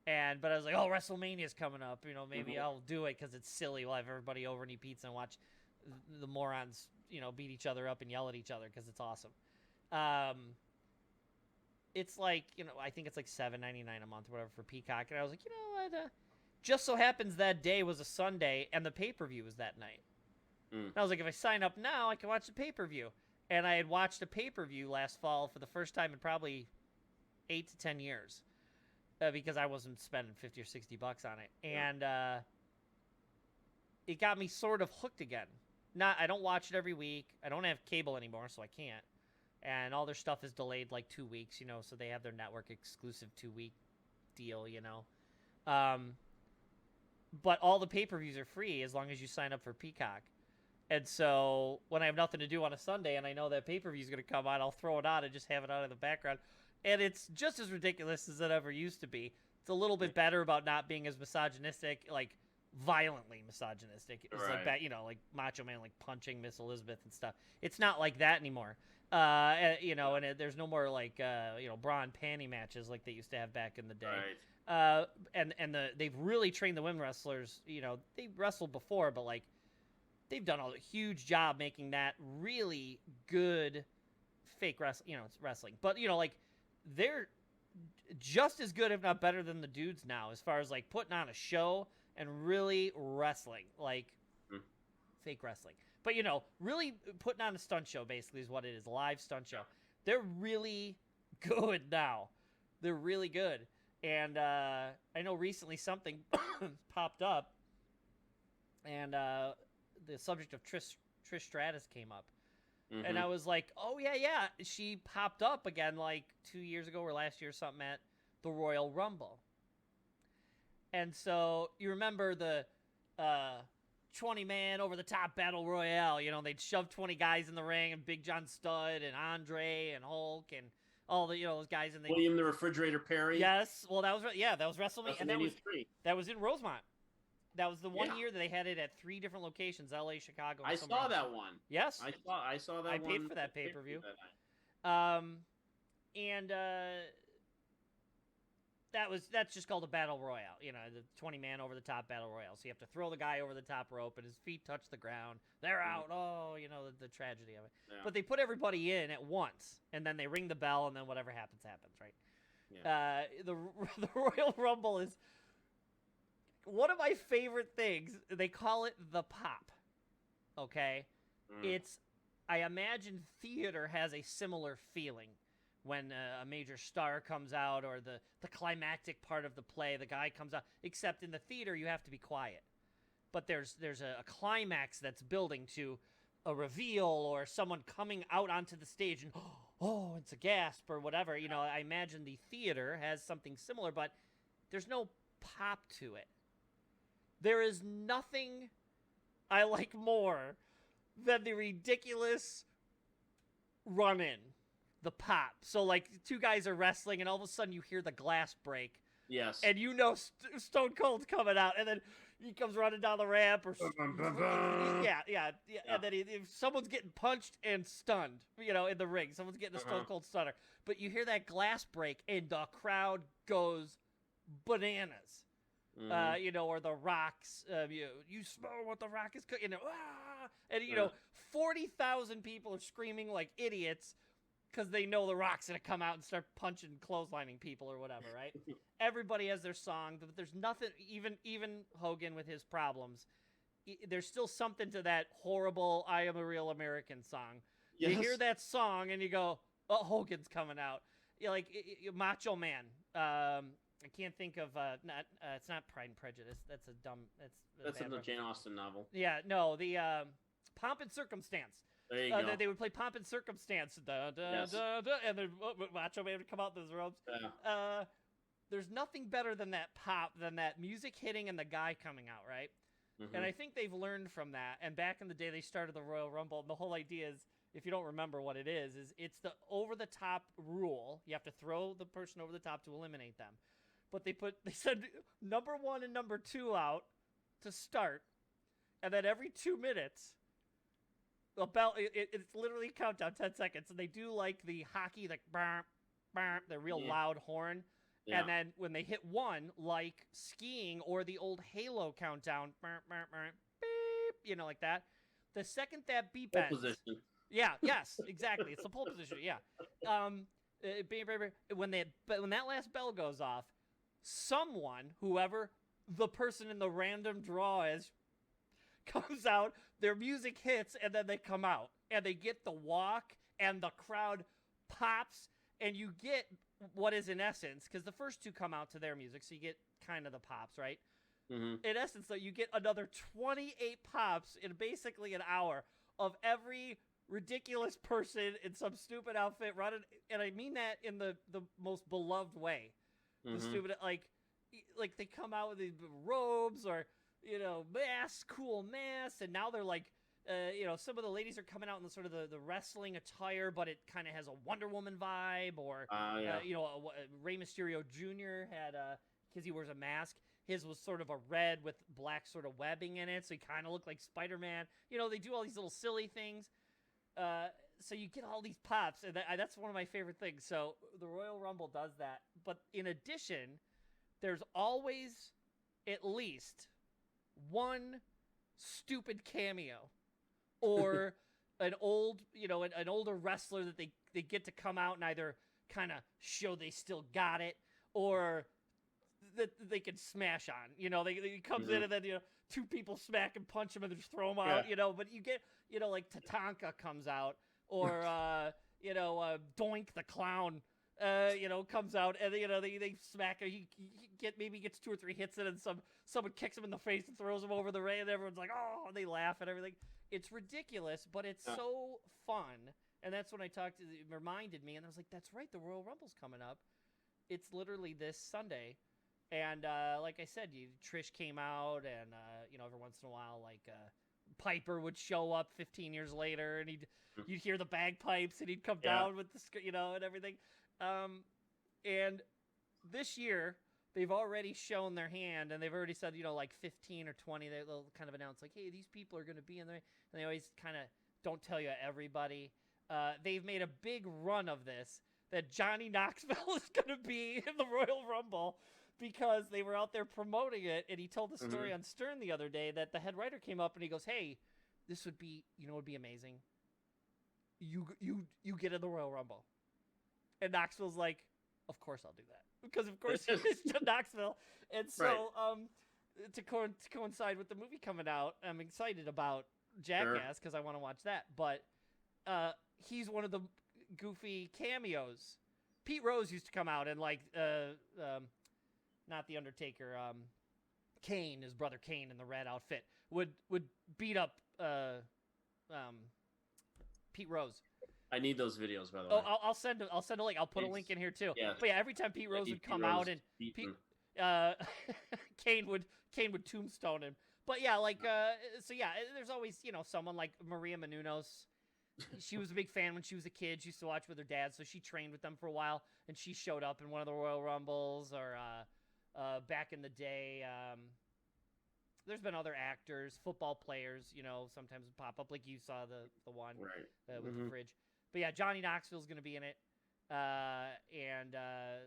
But I was like, oh, WrestleMania's coming up. You know, maybe I'll do it because it's silly. We'll have everybody over and eat pizza and watch the morons, you know, beat each other up and yell at each other because it's awesome. It's like, you know, I think it's like $7.99 a month or whatever for Peacock. And I was like, you know what? Just so happens that day was a Sunday and the pay-per-view was that night. And I was like, if I sign up now, I can watch the pay-per-view. And I had watched a pay-per-view last fall for the first time in probably 8 to 10 years because I wasn't spending $50 or $60 on it. And it got me sort of hooked again. I don't watch it every week. I don't have cable anymore, so I can't. And all their stuff is delayed like 2 weeks, you know, so they have their network exclusive 2-week deal, you know. But all the pay-per-views are free as long as you sign up for Peacock. And so when I have nothing to do on a Sunday and I know that pay-per-view is going to come on, I'll throw it on and just have it on in the background. And it's just as ridiculous as it ever used to be. It's a little bit better about not being as misogynistic, like violently misogynistic. It's like that, you know, like Macho Man like punching Miss Elizabeth and stuff. It's not like that anymore. You know, and there's no more like you know, bra and panty matches like they used to have back in the day. And they've really trained the women wrestlers. You know, they wrestled before, but like they've done a huge job making that really good fake wrestling. You know, it's wrestling, but you know, like they're just as good, if not better, than the dudes now as far as like putting on a show and really wrestling, like fake wrestling. But, you know, really putting on a stunt show, basically, is what it is. Live stunt show. They're really good now. They're really good. And I know recently something popped up, and the subject of Trish Stratus came up. And I was like, oh, yeah. She popped up again like 2 years ago or last year or something at the Royal Rumble. And so you remember the 20-man over-the-top battle royale. You know, they'd shove 20 guys in the ring, and Big John Studd and Andre and Hulk and all the, those guys. And William the Refrigerator Perry. Yes, well, that was WrestleMania, and that was in Rosemont. That was the one year that they had it at 3 different locations: L.A., Chicago. And I saw that one. Yes, I saw that. I paid for that pay-per-view. That's just called a battle royale. You know, the 20-man over-the-top battle royale. So you have to throw the guy over the top rope, and his feet touch the ground. They're out. Oh, the tragedy of it. Yeah. But they put everybody in at once, and then they ring the bell, and then whatever happens, right? Yeah. The Royal Rumble is one of my favorite things. They call it the pop. Okay? I imagine theater has a similar feeling. When a major star comes out, or the climactic part of the play, the guy comes out. Except in the theater, you have to be quiet. But there's a climax that's building to a reveal, or someone coming out onto the stage, and oh, it's a gasp or whatever. You know, I imagine the theater has something similar, but there's no pop to it. There is nothing I like more than the ridiculous run-in. The pop. So, like, 2 guys are wrestling, and all of a sudden you hear the glass break. Yes. And you know Stone Cold's coming out, and then he comes running down the ramp, or yeah. And then if someone's getting punched and stunned, in the ring, someone's getting a Stone Cold stunner. But you hear that glass break, and the crowd goes bananas. Or the Rock's, you smell what the Rock is cooking, and 40,000 people are screaming like idiots. Because they know the Rock's going to come out and start punching, clotheslining people or whatever, right? Everybody has their song, but there's nothing, even Hogan with his problems, there's still something to that horrible I Am a Real American song. Yes. You hear that song and you go, oh, Hogan's coming out. Like Macho Man. I can't think of, it's not Pride and Prejudice. That's a dumb, that's in the Jane Austen novel. Yeah, no, the Pomp and Circumstance. There you go. They would play Pomp and Circumstance, and then Macho Man would come out those ropes. Yeah. There's nothing better than that pop, than that music hitting and the guy coming out, right? Mm-hmm. And I think they've learned from that. And back in the day, they started the Royal Rumble, and the whole idea is, if you don't remember what it is it's the over-the-top rule. You have to throw the person over the top to eliminate them. But they said number 1 and number 2 out to start, and then every 2 minutes... A bell. It's literally countdown 10 seconds, and they do like the hockey, like burp, burp, the real loud horn, and then when they hit 1, like skiing or the old Halo countdown, burp, burp, burp, beep, like that. The second that beep ends, position. Yeah, yes, exactly. It's the pole position. Yeah. When that last bell goes off, whoever the person in the random draw is, comes out, their music hits, and then they come out. And they get the walk, and the crowd pops, and you get what is, in essence, because the first 2 come out to their music, so you get kind of the pops, right? Mm-hmm. In essence, though, you get another 28 pops in basically an hour of every ridiculous person in some stupid outfit running, and I mean that in the most beloved way. Mm-hmm. The stupid, like they come out with these robes, or... masks, cool masks, and now they're like, some of the ladies are coming out in the sort of the wrestling attire, but it kind of has a Wonder Woman vibe, or, Rey Mysterio Jr. had, because he wears a mask, his was sort of a red with black sort of webbing in it, so he kind of looked like Spider-Man. They do all these little silly things, so you get all these pops, and that's one of my favorite things. So the Royal Rumble does that, but in addition, there's always at least... one stupid cameo, or an older wrestler that they get to come out and either kind of show they still got it, or that they can smash on. They comes in, and then 2 people smack and punch him and just throw him out. But you get like Tatanka comes out, or Doink the Clown. Comes out, and they smack him. He gets 2 or 3 hits in, and someone kicks him in the face and throws him over the ring, and everyone's like, oh, and they laugh and everything. It's ridiculous, but it's so fun. And that's when it reminded me, and I was like, that's right, the Royal Rumble's coming up. It's literally this Sunday, And like I said, Trish came out, and every once in a while, like Piper would show up 15 years later, and you'd hear the bagpipes, and he'd come down with the and everything. And this year they've already shown their hand, and they've already said, like 15 or 20. They'll kind of announce like, hey, these people are going to be in there, and they always kind of don't tell you everybody. They've made a big run of this that Johnny Knoxville is going to be in the Royal Rumble because they were out there promoting it, and he told the story on Stern the other day that the head writer came up and he goes, hey, this would be, would be amazing. You get in the Royal Rumble. And Knoxville's like, of course I'll do that. Because, of course, it's Knoxville. And so to coincide with the movie coming out, I'm excited about Jackass because I want to watch that. But he's one of the goofy cameos. Pete Rose used to come out and, like, not the Undertaker, Kane, his brother Kane in the red outfit, would beat up Pete Rose. I need those videos, by the way. Oh, I'll send a link. I'll put a link in here too. Yeah. But yeah, every time Pete Rose would come out and Kane would tombstone him. But yeah, like so yeah, there's always someone like Maria Menounos. She was a big fan when she was a kid. She used to watch with her dad, so she trained with them for a while, and she showed up in one of the Royal Rumbles or back in the day. There's been other actors, football players, sometimes pop up, like you saw the one with the fridge. But yeah, Johnny Knoxville's going to be in it. And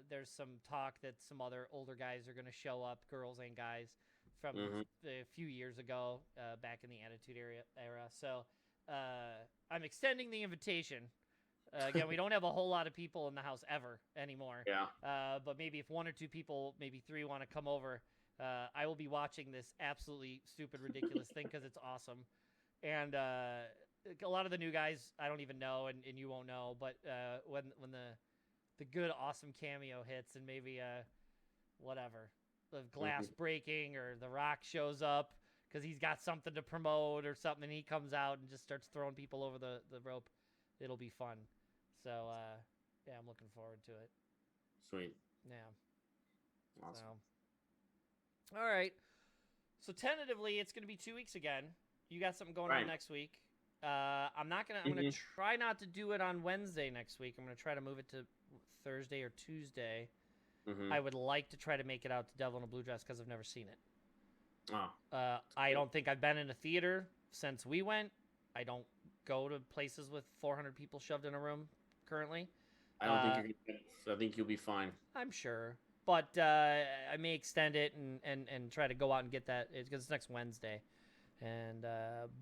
there's some talk that some other older guys are going to show up, girls and guys, from a few years ago, back in the Attitude Era. So I'm extending the invitation. Again, we don't have a whole lot of people in the house ever anymore. Yeah. But maybe if one or two people, maybe three, want to come over, I will be watching this absolutely stupid, ridiculous thing because it's awesome. And a lot of the new guys I don't even know, and you won't know. But when the good, awesome cameo hits, and maybe whatever, the glass breaking or The Rock shows up because he's got something to promote or something, and he comes out and just starts throwing people over the rope, it'll be fun. So yeah, I'm looking forward to it. Sweet. Yeah. Awesome. So, all right. So tentatively, it's going to be 2 weeks again. You got something going on next week. I'm gonna try not to do it on Wednesday next week. I'm gonna try to move it to Thursday or Tuesday. I would like to try to make it out to Devil in a Blue Dress because I've never seen it. Oh. I don't think I've been in a theater since we went. I don't go to places with 400 people shoved in a room currently. I don't think you're gonna. I think you'll be fine. I'm sure, but I may extend it and try to go out and get that because it's next Wednesday. And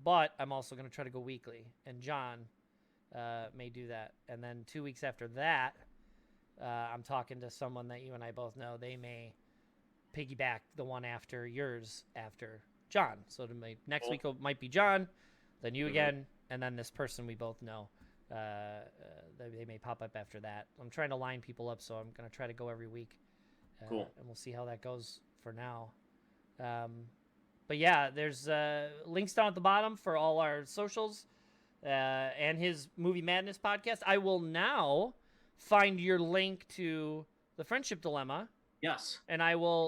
but I'm also going to try to go weekly, and John may do that. And then 2 weeks after that, I'm talking to someone that you and I both know. They may piggyback the one after yours after John. So next week might be John, then you again, and then this person we both know. They may pop up after that. I'm trying to line people up, so I'm going to try to go every week. Cool. And we'll see how that goes for now. But yeah, there's links down at the bottom for all our socials and his Movie Madness podcast. I will now find your link to the Friendship Dilemma. Yes. And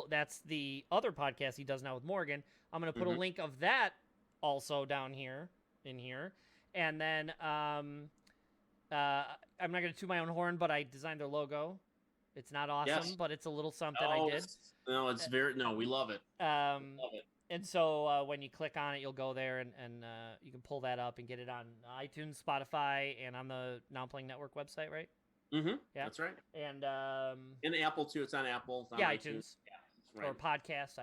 that's the other podcast he does now with Morgan. I'm going to put a link of that also down here, in here. And then I'm not going to toot my own horn, but I designed their logo. It's not awesome, but it's a little something I did. We love it. Love it. And so when you click on it, you'll go there and you can pull that up and get it on iTunes, Spotify, and on the Now Playing Network website, right? Yeah, that's right. And in Apple too, it's on Apple. It's on iTunes. Yeah, right. Or podcast.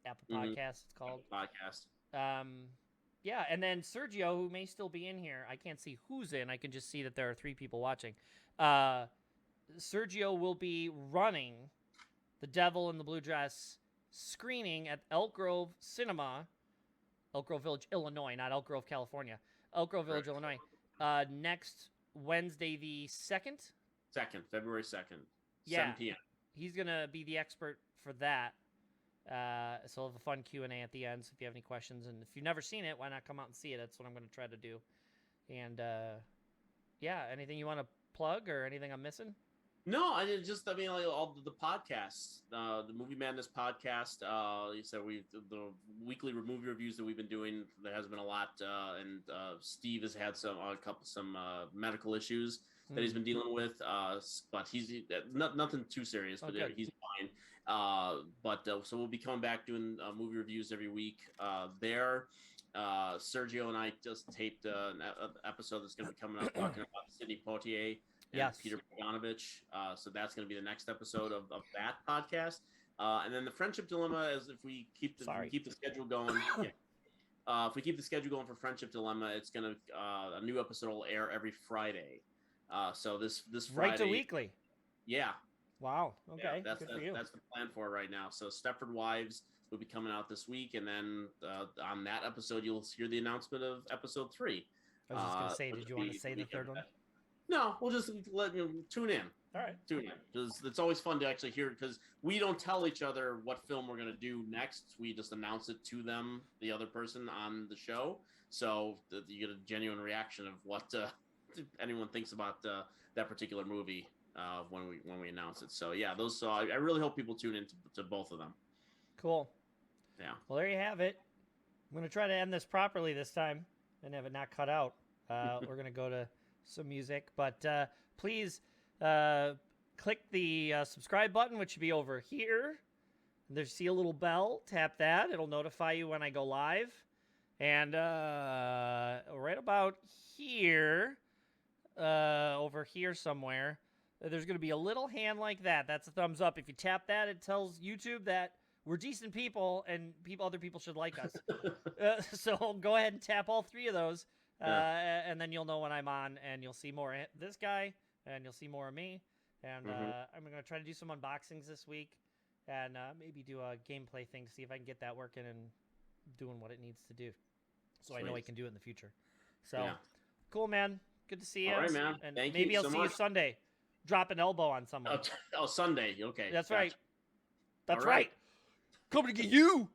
Apple Podcast. It's called podcast. Yeah, and then Sergio, who may still be in here, I can't see who's in. I can just see that there are 3 people watching. Sergio will be running the Devil in the Blue Dress screening at Elk Grove Cinema, Elk Grove Village, Illinois, not Elk Grove, California. Elk Grove Village, Illinois. Next Wednesday, the 2nd? February 2nd, 7 p.m. He's going to be the expert for that. So we'll have a fun Q&A at the end, so if you have any questions. And if you've never seen it, why not come out and see it? That's what I'm going to try to do. And, yeah, anything you want to plug or anything I'm missing? No, I mean, like all the podcasts, the Movie Madness podcast. You said the weekly movie reviews that we've been doing. There has been a lot, and Steve has had some medical issues that he's been dealing with. But he's nothing too serious, but he's fine. So we'll be coming back doing movie reviews every week. Sergio and I just taped an episode that's going to be coming up talking about Sidney Poitier and Peter Bogdanovich. So that's going to be the next episode of that podcast. And then the Friendship Dilemma is if we keep the schedule going. If we keep the schedule going for Friendship Dilemma, it's going to a new episode will air every Friday. So this Friday. Right to weekly. Yeah. Wow. Okay. Yeah, that's the plan for it right now. So Stepford Wives will be coming out this week, and then on that episode, you'll hear the announcement of episode 3. I was just going to say, did you want to say the third one? No, we'll just let you tune in. All right. Tune in. Because it's always fun to actually hear, because we don't tell each other what film we're going to do next. We just announce it to them, the other person on the show. So you get a genuine reaction of what anyone thinks about that particular movie when we announce it. So yeah, I really hope people tune in to both of them. Cool. Yeah. Well, there you have it. I'm going to try to end this properly this time and have it not cut out. We're going to go to some music, but please click the subscribe button, which should be over here. There's see a little bell. Tap that. It'll notify you when I go live. And right about here, over here somewhere, there's going to be a little hand like that. That's a thumbs up. If you tap that, it tells YouTube that we're decent people and other people should like us. So go ahead and tap all 3 of those, and then you'll know when I'm on, and you'll see more of this guy, and you'll see more of me. And I'm going to try to do some unboxings this week, and maybe do a gameplay thing to see if I can get that working and doing what it needs to do. So I know I can do it in the future. So cool, man. Good to see you. All right, man. And Thank maybe you I'll so see much. you Sunday. Drop an elbow on someone. Oh, Sunday. Okay. That's Gotcha. right. That's All right. right. Coming to get you.